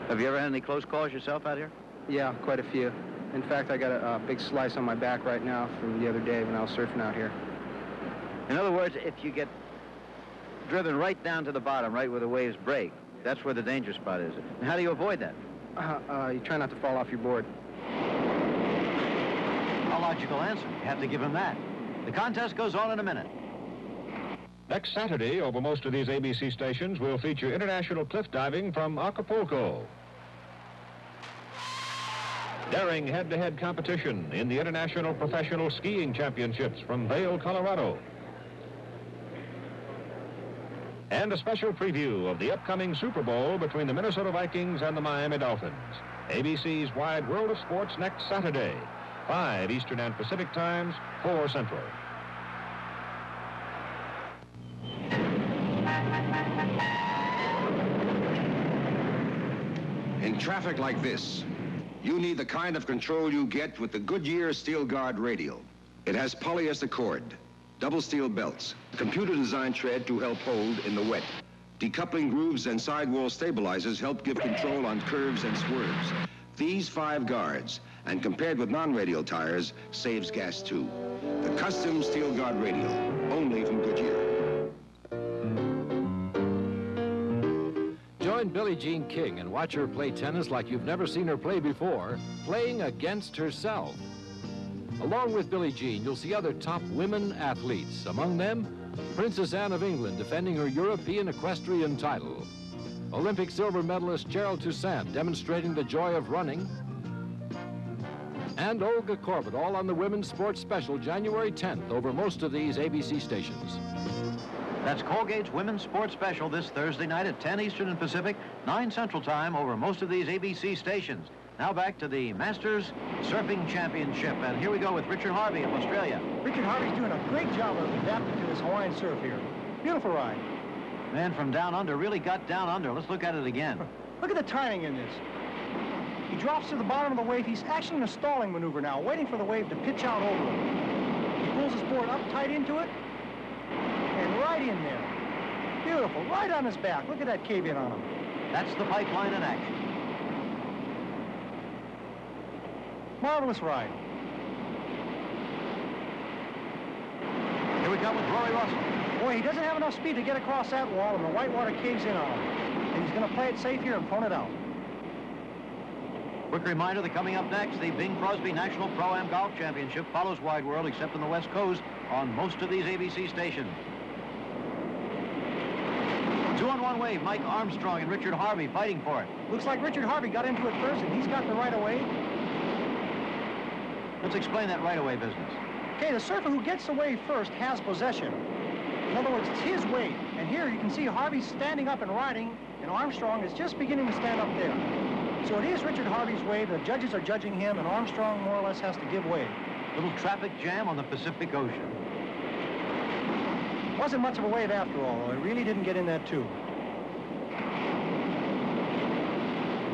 Have you ever had any close calls yourself out here? Yeah, quite a few. In fact, I got a big slice on my back right now from the other day when I was surfing out here. In other words, if you get driven right down to the bottom, right where the waves break, that's where the danger spot is. And how do you avoid that? You try not to fall off your board. A logical answer. You have to give him that. The contest goes on in a minute. Next Saturday, over most of these ABC stations, will feature international cliff diving from Acapulco. Daring head-to-head competition in the International Professional Skiing Championships from Vail, Colorado. And a special preview of the upcoming Super Bowl between the Minnesota Vikings and the Miami Dolphins. ABC's Wide World of Sports next Saturday, 5 Eastern and Pacific times, 4 Central. In traffic like this, you need the kind of control you get with the Goodyear Steel Guard radial. It has polyester cord, double steel belts, computer-designed tread to help hold in the wet. Decoupling grooves and sidewall stabilizers help give control on curves and swerves. These 5 guards, and compared with non-radial tires, saves gas too. The custom Steel Guard radial, only from Goodyear. Join Billie Jean King and watch her play tennis like you've never seen her play before, playing against herself. Along with Billie Jean, you'll see other top women athletes. Among them, Princess Anne of England defending her European equestrian title. Olympic silver medalist Gerald Toussaint demonstrating the joy of running. And Olga Korbut, all on the Women's Sports Special, January 10th, over most of these ABC stations. That's Colgate's Women's Sports Special this Thursday night at 10 Eastern and Pacific, 9 Central Time over most of these ABC stations. Now back to the Masters Surfing Championship. And here we go with Richard Harvey of Australia. Richard Harvey's doing a great job of adapting to this Hawaiian surf here. Beautiful ride. Man from down under really got down under. Let's look at it again. Look at the timing in this. He drops to the bottom of the wave. He's actually in a stalling maneuver now, waiting for the wave to pitch out over him. He pulls his board up tight into it, and right in there. Beautiful, right on his back. Look at that cave-in on him. That's the pipeline in action. Marvelous ride. Here we come with Rory Russell. Boy, he doesn't have enough speed to get across that wall, and the white water caves in on him. And he's going to play it safe here and phone it out. Quick reminder that coming up next, the Bing Crosby National Pro-Am Golf Championship follows Wide World, except on the West Coast, on most of these ABC stations. 2-on-1 wave, Mike Armstrong and Richard Harvey fighting for it. Looks like Richard Harvey got into it first, and he's got the right-of-way. Let's explain that right-of-way business. Okay, the surfer who gets the wave first has possession. In other words, it's his wave. And here you can see Harvey's standing up and riding, and Armstrong is just beginning to stand up there. So it is Richard Harvey's wave. The judges are judging him, and Armstrong more or less has to give way. Little traffic jam on the Pacific Ocean. Wasn't much of a wave after all, though. It really didn't get in that tube.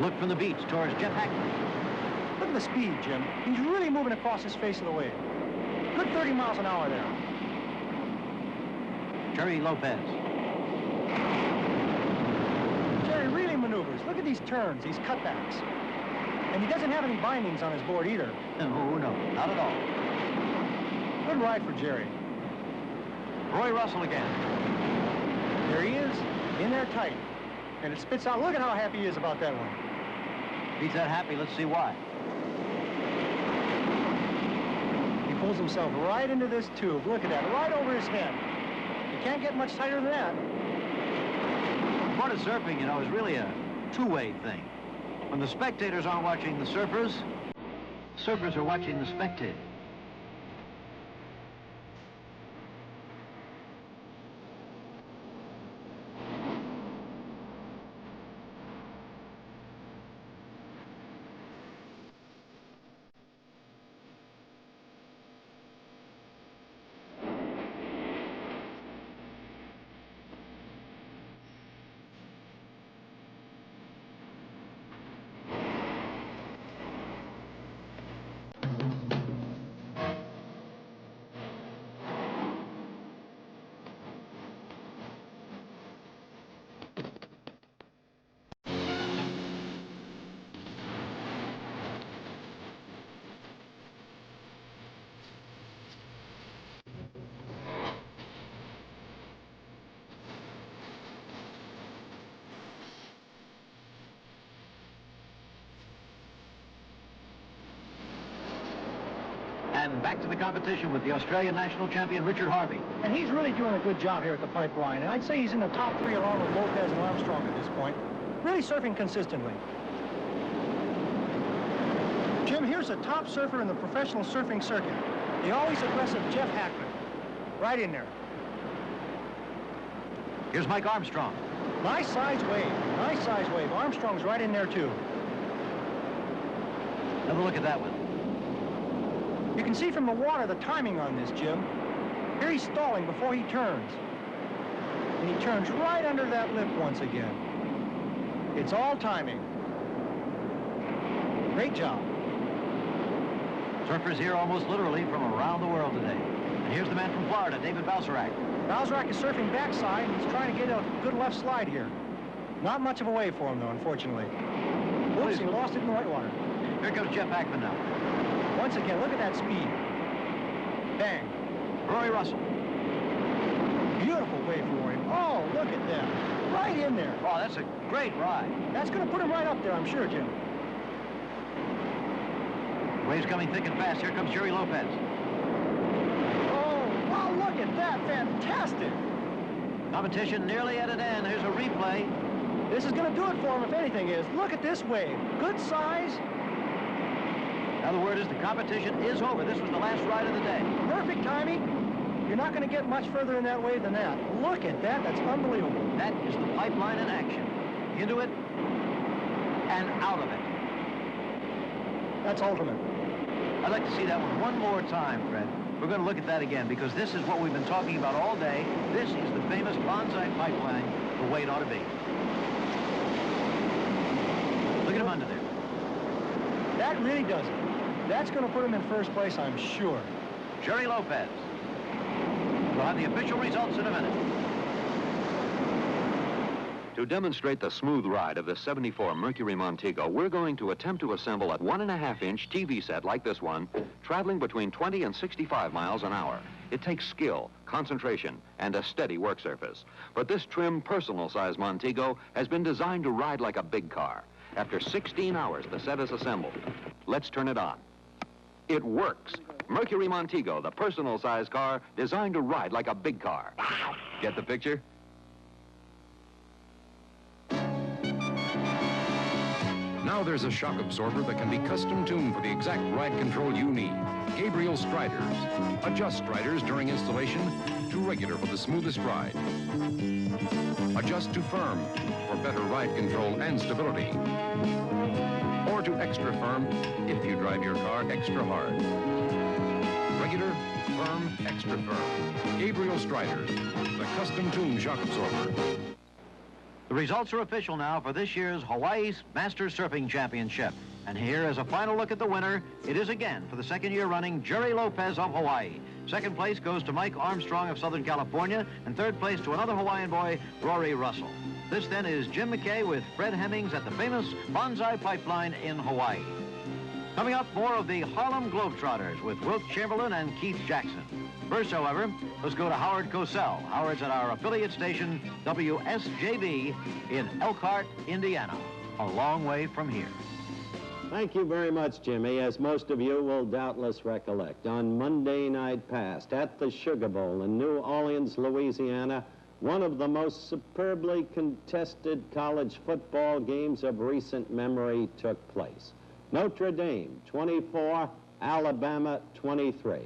Look from the beach towards Jeff Hackman. Look at the speed, Jim. He's really moving across his face of the wave. Good 30 miles an hour there. Jerry Lopez. Jerry really maneuvers. Look at these turns, these cutbacks. And he doesn't have any bindings on his board either. No, not at all. Good ride for Jerry. Roy Russell again. There he is, in there tight. And it spits out. Look at how happy he is about that one. He's that happy. Let's see why. He pulls himself right into this tube. Look at that, right over his head. You can't get much tighter than that. Sport of surfing, you know, is really a two-way thing. When the spectators aren't watching the surfers are watching the spectators. And back to the competition with the Australian national champion, Richard Harvey. And he's really doing a good job here at the pipeline. And I'd say he's in the top 3 along with Lopez and Armstrong at this point. Really surfing consistently. Jim, here's a top surfer in the professional surfing circuit. The always aggressive Jeff Hackman. Right in there. Here's Mike Armstrong. Nice size wave. Nice size wave. Armstrong's right in there, too. Have a look at that one. You can see from the water the timing on this, Jim. Here he's stalling before he turns. And he turns right under that lip once again. It's all timing. Great job. Surfers here almost literally from around the world today. And here's the man from Florida, David Balserac. Balserac is surfing backside, and he's trying to get a good left slide here. Not much of a wave for him, though, unfortunately. Oops, he lost it in the white water. Here comes Jeff Hackman now. Once again, look at that speed. Bang. Rory Russell. Beautiful wave for him. Oh, look at that. Right in there. Oh, that's a great ride. That's going to put him right up there, I'm sure, Jim. Waves coming thick and fast. Here comes Jerry Lopez. Oh, wow, look at that. Fantastic. Competition nearly at an end. Here's a replay. This is going to do it for him, if anything is. Look at this wave. Good size. Now the word is the competition is over. This was the last ride of the day. Perfect timing. You're not going to get much further in that wave than that. Look at that. That's unbelievable. That is the pipeline in action. Into it and out of it. That's ultimate. I'd like to see that one more time, Fred. We're going to look at that again because this is what we've been talking about all day. This is the famous bonsai pipeline, the way it ought to be. Look at him under there. That really does it. That's going to put him in first place, I'm sure. Jerry Lopez. We'll have the official results in a minute. To demonstrate the smooth ride of the 74 Mercury Montego, we're going to attempt to assemble a 1.5-inch TV set like this one, traveling between 20 and 65 miles an hour. It takes skill, concentration, and a steady work surface. But this trim, personal-size Montego has been designed to ride like a big car. After 16 hours, the set is assembled. Let's turn it on. It works. Mercury Montego, the personal-size car designed to ride like a big car. Get the picture? Now there's a shock absorber that can be custom tuned for the exact ride control you need. Gabriel Striders. Adjust striders during installation to regular for the smoothest ride. Adjust to firm for better ride control and stability. Or to extra firm if you drive your car extra hard. Regular, firm, extra firm. Gabriel Striders, the custom tuned shock absorber. The results are official now for this year's Hawaii Masters Surfing Championship. And here is a final look at the winner. It is again, for the second year running, Jerry Lopez of Hawaii. Second place goes to Mike Armstrong of Southern California, and third place to another Hawaiian boy, Rory Russell. This then is Jim McKay with Fred Hemmings at the famous Bonsai Pipeline in Hawaii. Coming up, more of the Harlem Globetrotters with Wilt Chamberlain and Keith Jackson. First, however, let's go to Howard Cosell. Howard's at our affiliate station, WSJB, in Elkhart, Indiana, a long way from here. Thank you very much, Jimmy. As most of you will doubtless recollect, on Monday night past at the Sugar Bowl in New Orleans, Louisiana, one of the most superbly contested college football games of recent memory took place. Notre Dame, 24, Alabama, 23.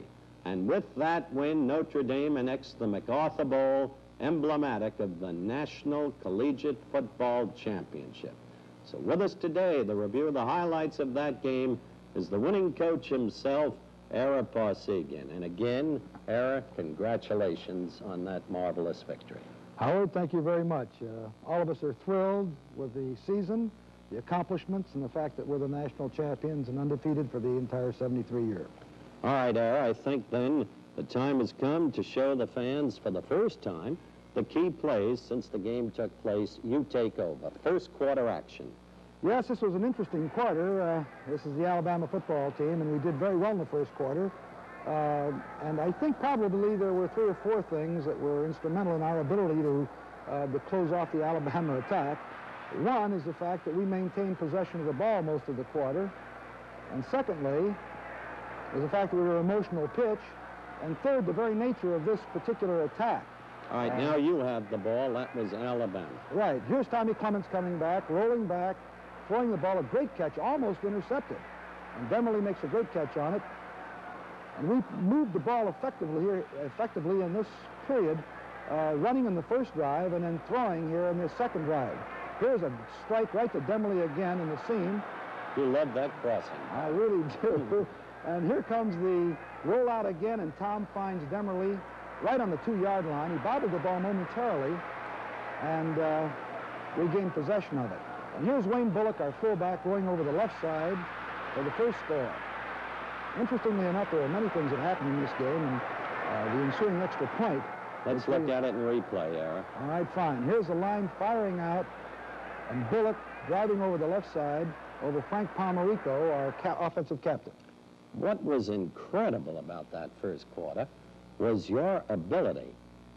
And with that win, Notre Dame annexed the MacArthur Bowl, emblematic of the National Collegiate Football Championship. So with us today, the review of the highlights of that game is the winning coach himself, Ara Parsegian. And again, Ara, congratulations on that marvelous victory. Howard, thank you very much. All of us are thrilled with the season, the accomplishments, and the fact that we're the national champions and undefeated for the entire 73 years. All right, Ara, I think then the time has come to show the fans for the first time the key plays since the game took place. You take over. First quarter action. Yes, this was an interesting quarter. This is the Alabama football team, and we did very well in the first quarter. And I think probably there were 3 or 4 things that were instrumental in our ability to close off the Alabama attack. One is the fact that we maintained possession of the ball most of the quarter. And secondly, is the fact that we were an emotional pitch, and third, the very nature of this particular attack. All right, now you have the ball. That was Alabama. Right. Here's Tommy Clements coming back, rolling back, throwing the ball, a great catch, almost intercepted. And Demerly makes a great catch on it. And we moved the ball effectively in this period, running in the first drive and then throwing here in the second drive. Here's a strike right to Demerly again in the seam. You love that crossing. I really do. And here comes the rollout again, and Tom finds Demerly right on the 2-yard line. He bobbled the ball momentarily, and regained possession of it. And here's Wayne Bullock, our fullback, going over the left side for the first score. Interestingly enough, there are many things that happened in this game, and the ensuing extra point. Let's look at it in replay, Eric. All right, fine. Here's the line firing out, and Bullock driving over the left side over Frank Palmerico, our offensive captain. What was incredible about that first quarter was your ability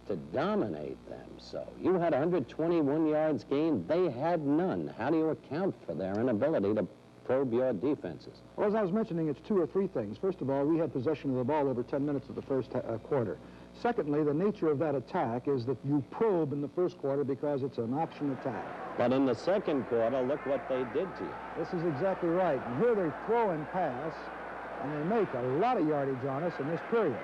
to dominate them. So you had 121 yards gained. They had none. How do you account for their inability to probe your defenses? Well, as I was mentioning, it's 2 or 3 things. First of all, we had possession of the ball over 10 minutes of the first quarter. Secondly, the nature of that attack is that you probe in the first quarter because it's an option attack. But in the second quarter, look what they did to you. This is exactly right. And here they throw and pass, and they make a lot of yardage on us in this period.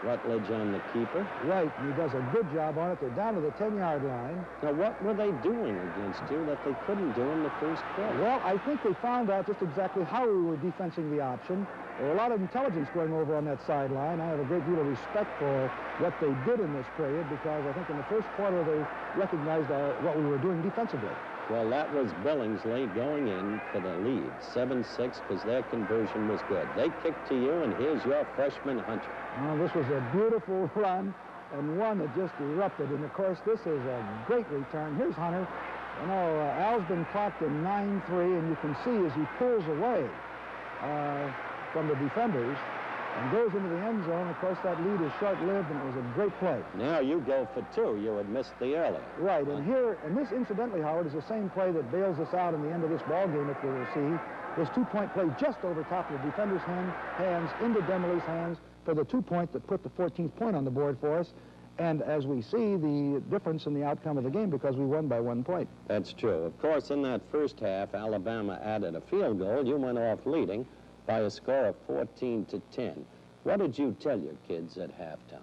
Rutledge on the keeper. Right, and he does a good job on it. They're down to the 10-yard line. Now, what were they doing against you that they couldn't do in the first quarter? Well, I think they found out just exactly how we were defensing the option. There were a lot of intelligence going over on that sideline. I have a great deal of respect for what they did in this period because I think in the first quarter they recognized what we were doing defensively. Well, that was Billingsley going in for the lead, 7-6, because their conversion was good. They kicked to you, and here's your freshman Hunter. Oh, this was a beautiful run, and one that just erupted. And, of course, this is a great return. Here's Hunter. You know, Al's been clocked in 9-3, and you can see as he pulls away from the defenders and goes into the end zone. Of course, that lead is short-lived, and it was a great play. Now you go for 2. You had missed the earlier. Right, and here, and this, incidentally, Howard, is the same play that bails us out in the end of this ball game, if you will see. This 2-point play just over top of the defender's hands into Demerly's hands for the 2-point that put the 14th point on the board for us. And as we see, the difference in the outcome of the game because we won by 1 point. That's true. Of course, in that first half, Alabama added a field goal. You went off leading by a score of 14-10. What did you tell your kids at halftime?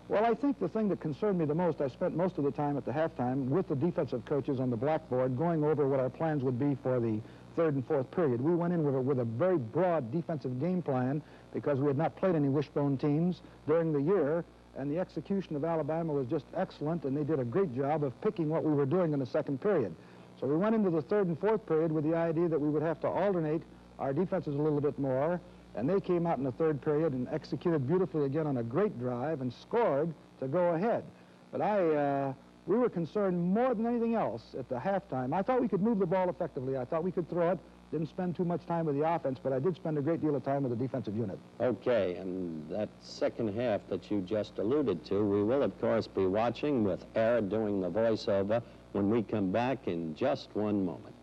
Well, I think the thing that concerned me the most, I spent most of the time at the halftime with the defensive coaches on the blackboard going over what our plans would be for the 3rd and 4th period. We went in with a very broad defensive game plan because we had not played any wishbone teams during the year, and the execution of Alabama was just excellent, and they did a great job of picking what we were doing in the second period. So we went into the 3rd and 4th period with the idea that we would have to alternate our defenses a little bit more, and they came out in the 3rd period and executed beautifully again on a great drive and scored to go ahead. But we were concerned more than anything else at the halftime. I thought we could move the ball effectively. I thought we could throw it. Didn't spend too much time with the offense, but I did spend a great deal of time with the defensive unit. Okay, and that second half that you just alluded to, we will, of course, be watching with Era doing the voiceover when we come back in just one moment.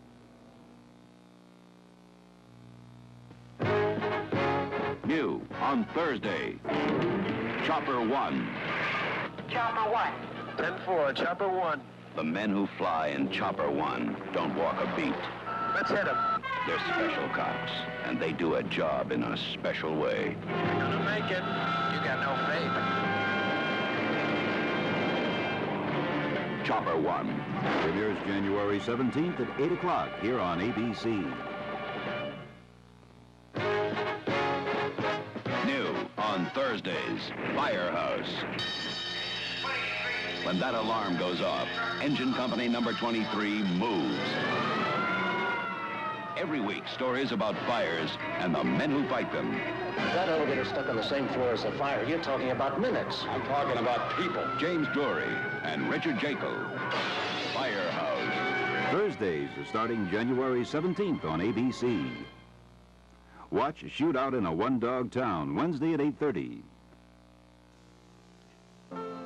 New on Thursday, Chopper 1. Chopper 1. 10-4, Chopper 1. The men who fly in Chopper 1 don't walk a beat. Let's hit him. They're special cops, and they do a job in a special way. You're gonna make it. You got no faith. Chopper 1 premieres January 17th at 8 o'clock here on ABC. New on Thursdays, Firehouse. When that alarm goes off, engine company number 23 moves. Every week, stories about fires and the men who fight them. If that elevator stuck on the same floor as the fire, you're talking about minutes. I'm talking about people. James Drury and Richard Jekyll. Firehouse. Thursdays are starting January 17th on ABC. Watch Shootout in a One-Dog Town, Wednesday at 8:30.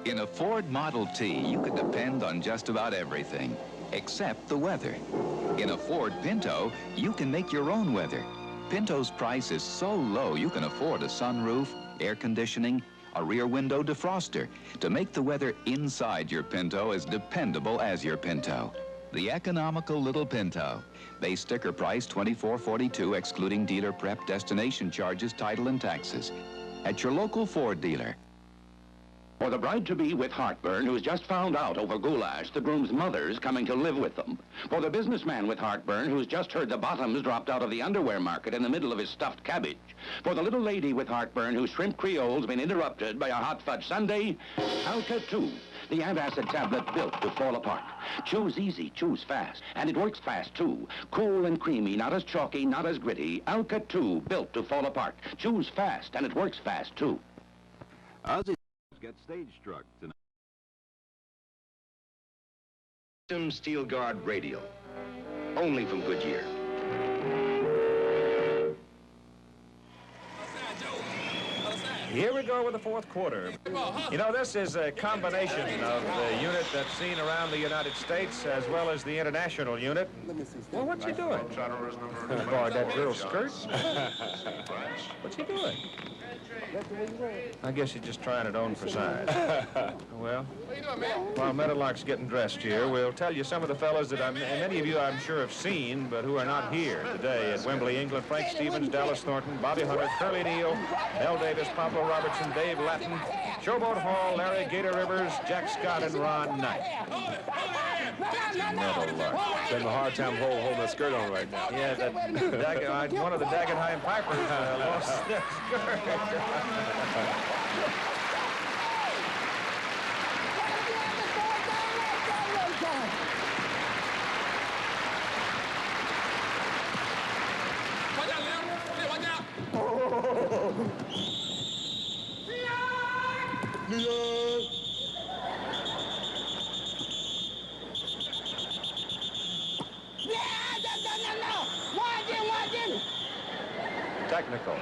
In a Ford Model T, you can depend on just about everything, except the weather. In a Ford Pinto, you can make your own weather. Pinto's price is so low you can afford a sunroof, air conditioning, a rear window defroster to make the weather inside your Pinto as dependable as your Pinto. The economical little Pinto. Base sticker price $24.42 excluding dealer prep, destination charges, title, and taxes. At your local Ford dealer. For the bride-to-be with heartburn who's just found out over goulash the groom's mother's coming to live with them. For the businessman with heartburn who's just heard the bottoms dropped out of the underwear market in the middle of his stuffed cabbage. For the little lady with heartburn whose shrimp creole's been interrupted by a hot fudge sundae, Alka 2, the antacid tablet built to fall apart. Chews easy, chews fast, and it works fast too. Cool and creamy, not as chalky, not as gritty. Alka 2, built to fall apart. Chews fast, and it works fast too. Get stage struck tonight. Steel Guard radial, only from Goodyear. Here we go with the fourth quarter. You know, this is a combination of the unit that's seen around the United States as well as the international unit. Well, what's he doing? Guard that girl's skirt? What's he doing? I guess he's just trying it on for size. Well, while Meadowlark's getting dressed here, we'll tell you some of the fellas that many of you I'm sure have seen, but who are not here today at Wembley, England. Frank Stevens, Dallas Thornton, Bobby Hunter, Curly Neal, Mel Davis, Pablo Robertson, Dave Latin, Showboat Hall, Larry Gator Rivers, Jack Scott, and Ron Knight. Meadowlark. Having a hard time holding that skirt on right now. Yeah, that one of the Dagenheim Pipers lost their skirt. New York! Technical.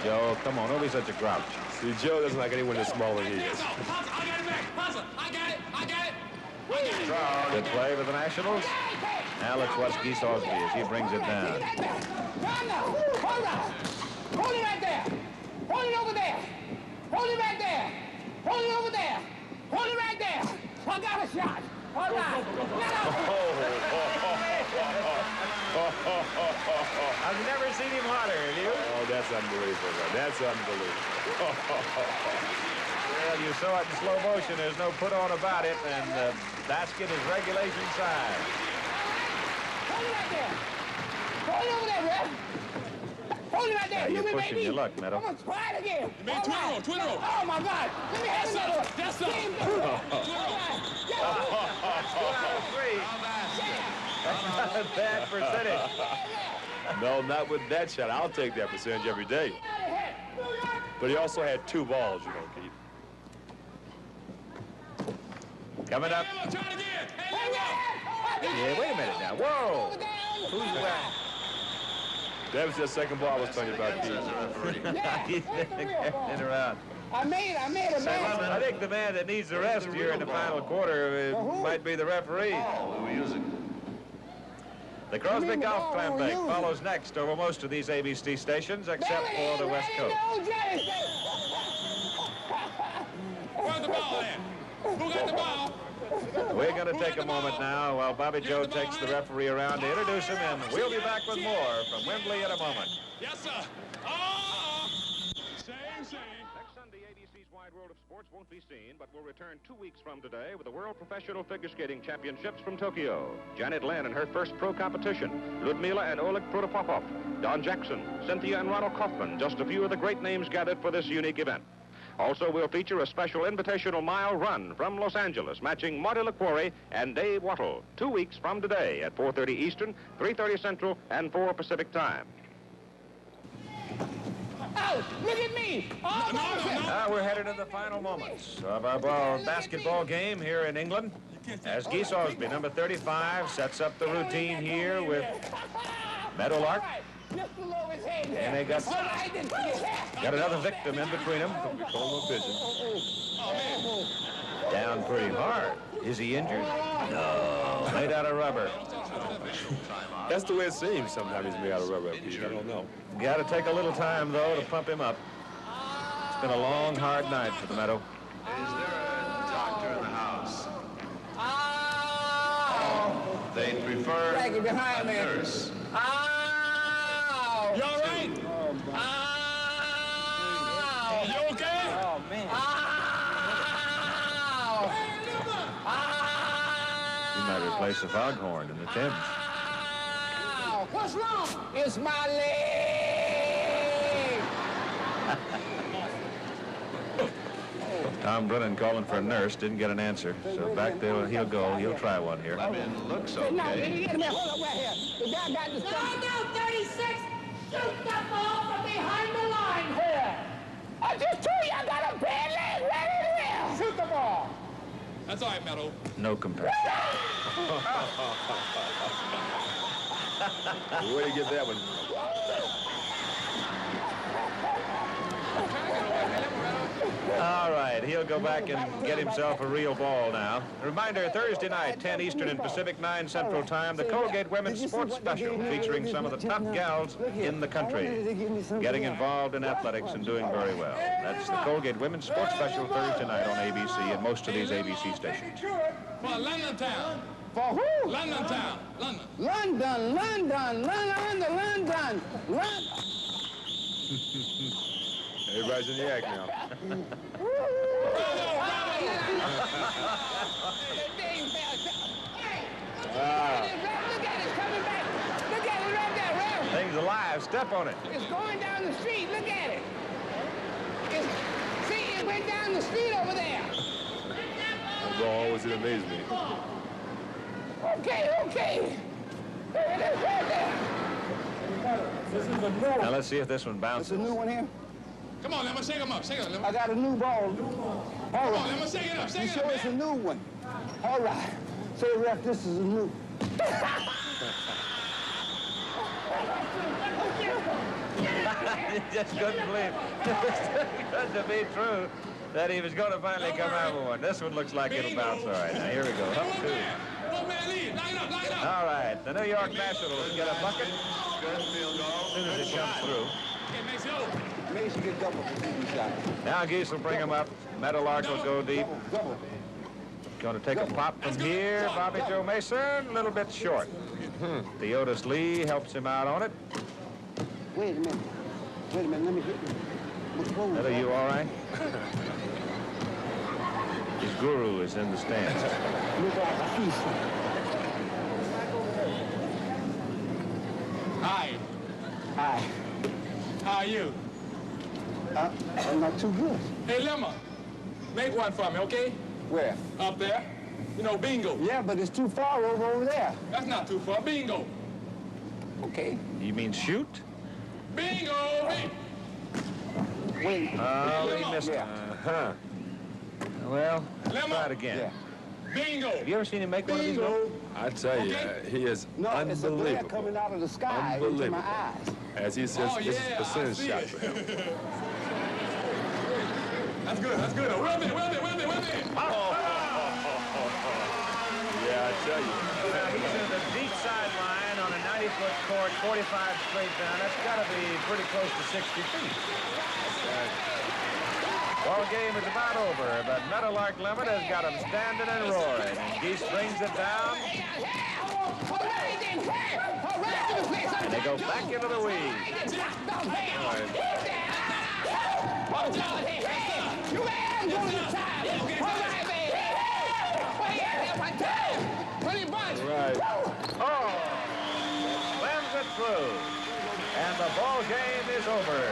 Joe, come on, don't be such a grouch. See, Joe doesn't like anyone that's smaller than he is. Good play with the Nationals. Now let's watch Geese Osby as he brings it down. Hold on. Hold it right there. Hold it over there. Hold it right there. Hold it over there. Hold it right there. I got a shot. Hold on. I've never seen him hotter, have you? Oh, that's unbelievable, man. That's unbelievable. Well, you saw it in slow motion. There's no put on about it, and the basket is regulation size. Hold it right there. Hold it over there, Red. Hold it right there. Yeah, you're pushing your luck, Meadow. I'm going to try it again. You mean twin roll. Oh, my God. Let me have another. That's up. That's not a bad percentage. No, not with that shot. I'll take that percentage every day. But he also had 2 balls, you know, Keith. Coming up. Yeah, wait a minute now. Whoa. Who's that? That was the second ball I was talking about, Keith. He's in around. I made a man. I think the man that needs the rest here in the final quarter might be the referee. The Crosby Golf Clampback follows next over most of these ABC stations except for the West Coast. Where's the ball at? Who got the ball? We're going to take a moment now while Bobby Joe takes the referee around to introduce him, and we'll be back with more from Wembley in a moment. Yes, sir. Same. Next Sunday, ABC's Wide World of Sports won't be seen, but will return 2 weeks from today with the World Professional Figure Skating Championships from Tokyo. Janet Lynn in her first pro competition, Ludmila and Oleg Protopopov, Don Jackson, Cynthia and Ronald Kaufman, just a few of the great names gathered for this unique event. Also, we'll feature a special invitational mile run from Los Angeles, matching Marty LaQuarrie and Dave Wattle, 2 weeks from today at 4:30 Eastern, 3:30 Central, and 4 Pacific time. Oh, look at me. Now we're headed to the final moments of our basketball game here in England as Geese Osby, number 35, sets up the routine here with Meadowlark. And they got another victim in between them. Down pretty hard. Is he injured? No. Made out of rubber. That's the way it seems sometimes he's made out of rubber, Pete. I don't know. You got to take a little time, though, to pump him up. It's been a long, hard night for the Meadow. Is there a doctor in the house? They prefer a nurse. You all right? You okay? Oh, man. You might replace the foghorn in the Thames. What's wrong? It's my leg. Tom Brennan calling for a nurse, didn't get an answer. So back there he'll go. He'll try one here. Lemon looks okay. No, hold up right here. The guy got the stuff. No, 36. Shoot that ball from behind the line here. I just told you I got a bad leg right in there. Shoot the ball. That's all right, Meadow. No comparison. Where did you get that one? All right, he'll go back and get himself a real ball now. Reminder, Thursday night, 10 Eastern and Pacific, 9 Central Time, the Colgate Women's Sports Special, featuring some of the top gals in the country, getting involved in athletics and doing very well. That's the Colgate Women's Sports Special Thursday night on ABC and most of these ABC stations. For London Town. For who? London Town. London. London, London, London, London, London. Everybody's in the act now. Look at it, it's coming back. Look at it right there, Ralph. Thing's alive. Step on it. It's going down the street. Look at it. See, it went down the street over there. That ball always amazes me. Okay. There it is right there. This is a new one. Now let's see if this one bounces. It's a new one here. Come on, Lemon, shake him up. Shake it up, I got a new ball. All Come right. on, Lemon, shake it up. Shake You it sure up, it's a man. new one? All right. Say, Ref, this is a new. You just couldn't believe it to be true that he was going to finally come out with one. This one looks like it'll bounce all right. Now, here we go. Up two. One man lead. Line up, line up. All right. The New York Nationals get a bucket as soon as it comes through. Okay, makes it over. Maybe she get double shot. Now Geese will bring him up. Meadowlark will go deep. Double. Going to take a pop from here. Bobby Joe Mason, a little bit short. Theodis Lee helps him out on it. Wait a minute. Let me get you. Are you all right? His guru is in the stands. Hi. Hi. How are you? I'm not too good. Hey, Lemma, make one for me, okay? Where? Up there. You know, bingo. Yeah, but it's too far over there. That's not too far. Bingo. Okay. You mean shoot? Bingo. Wait. Oh, he missed it. Uh-huh. Well, let's try it again. Yeah. Bingo. Have you ever seen him make one of these? Bingo. I tell you, he is No, it's a glare unbelievable. coming out of the sky into Unbelievable. my eyes. As he says, Oh, this is yeah, a I percentage see shot it. for him. That's good. That's good. Wait a minute. Yeah, I tell you. Now, he's in the deep sideline on a 90-foot court, 45 straight down. That's got to be pretty close to 60 feet. Ball game is about over, but Meadowlark Lemon has got him standing and roaring. And Geese brings it down. And they go back into the weeds. Right. Oh! Slams it through. And the ball game is over.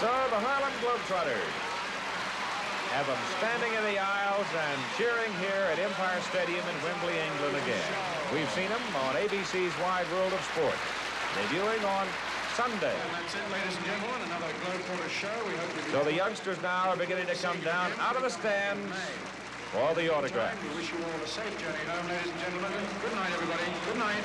So the Harlem Globetrotters have them standing in the aisles and cheering here at Empire Stadium in Wembley, England again. We've seen them on ABC's Wide World of Sports, debuting on Sunday. And that's it, ladies and gentlemen, another Globetrotter show. We hope you So the youngsters now are beginning to come down out of the stands for the autograph. We wish you all a safe journey home, ladies and gentlemen. Good night, everybody. Good night.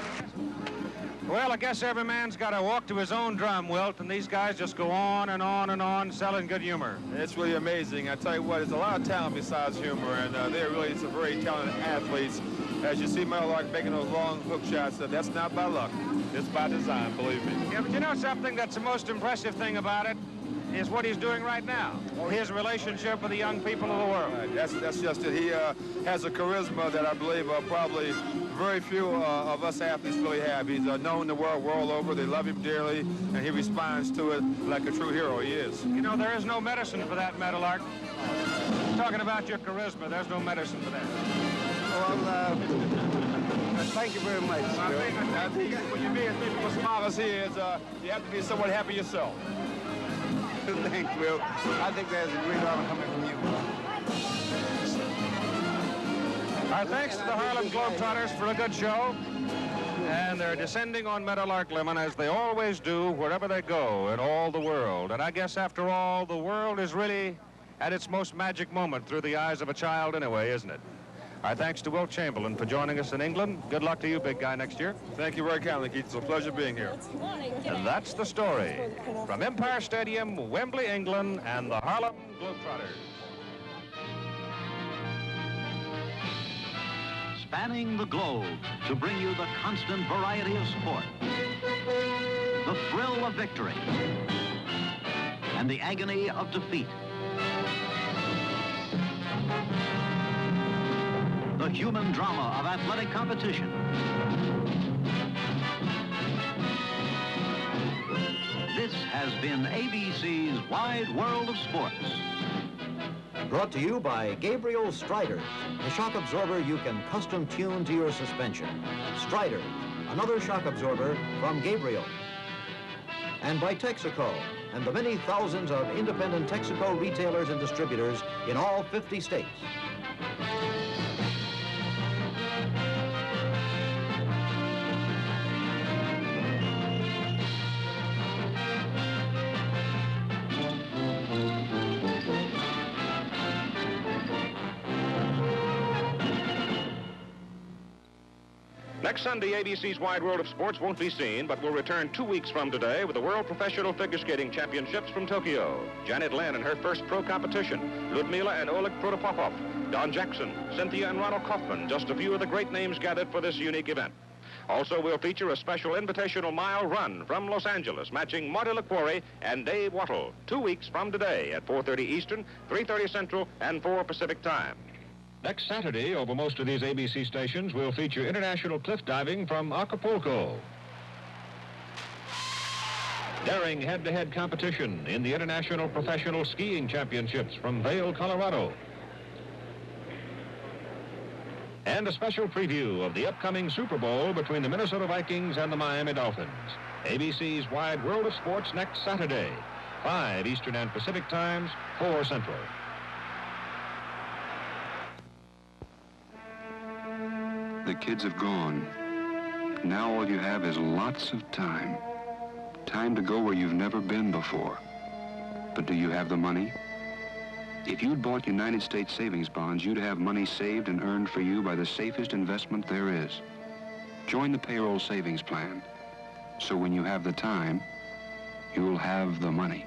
Well, I guess every man's got to walk to his own drum, Wilt, and these guys just go on and on and on selling good humor. It's really amazing. I tell you what, there's a lot of talent besides humor, and they're really some very talented athletes. as you see Meadowlark making those long hook shots, that's not by luck. It's by design, believe me. Yeah, but you know something that's the most impressive thing about it is what he's doing right now. His relationship with the young people of the world. Right, that's just it. He has a charisma that I believe probably very few of us athletes really have. He's known the world over. They love him dearly, and he responds to it like a true hero. He is. You know, there is no medicine for that, Meadowlark. Talking about your charisma, there's no medicine for that. Well, thank you very much. I think when you meet as many people smile as he is, you have to be somewhat happy yourself. Thanks, Will. I think there's a great honor coming from you. Our thanks to the Harlem Globetrotters for a good show. And they're descending on Meadowlark Lemon as they always do wherever they go in all the world. And I guess after all, the world is really at its most magic moment through the eyes of a child anyway, isn't it? Our thanks to Wilt Chamberlain for joining us in England. Good luck to you, big guy, next year. Thank you very kindly, Keith. It's a pleasure being here. And that's the story from Empire Stadium, Wembley, England, and the Harlem Globetrotters. Spanning the globe to bring you the constant variety of sport, the thrill of victory, and the agony of defeat. The human drama of athletic competition. This has been ABC's Wide World of Sports. Brought to you by Gabriel Striders, the shock absorber you can custom tune to your suspension. Striders, another shock absorber from Gabriel. And by Texaco, and the many thousands of independent Texaco retailers and distributors in all 50 states. Next Sunday, ABC's Wide World of Sports won't be seen, but will return 2 weeks from today with the World Professional Figure Skating Championships from Tokyo. Janet Lynn in her first pro competition, Ludmila and Oleg Protopopov, Don Jackson, Cynthia and Ronald Kaufman, just a few of the great names gathered for this unique event. Also, we'll feature a special invitational mile run from Los Angeles, matching Marty LaQuarrie and Dave Wattle, 2 weeks from today at 4:30 Eastern, 3:30 Central, and 4 Pacific time. Next Saturday, over most of these ABC stations, we'll feature international cliff diving from Acapulco. Daring head-to-head competition in the International Professional Skiing Championships from Vail, Colorado. And a special preview of the upcoming Super Bowl between the Minnesota Vikings and the Miami Dolphins. ABC's Wide World of Sports next Saturday, 5 Eastern and Pacific times, 4 Central. The kids have gone. Now all you have is lots of time. Time to go where you've never been before. But do you have the money? If you'd bought United States savings bonds, you'd have money saved and earned for you by the safest investment there is. Join the payroll savings plan. So when you have the time, you'll have the money.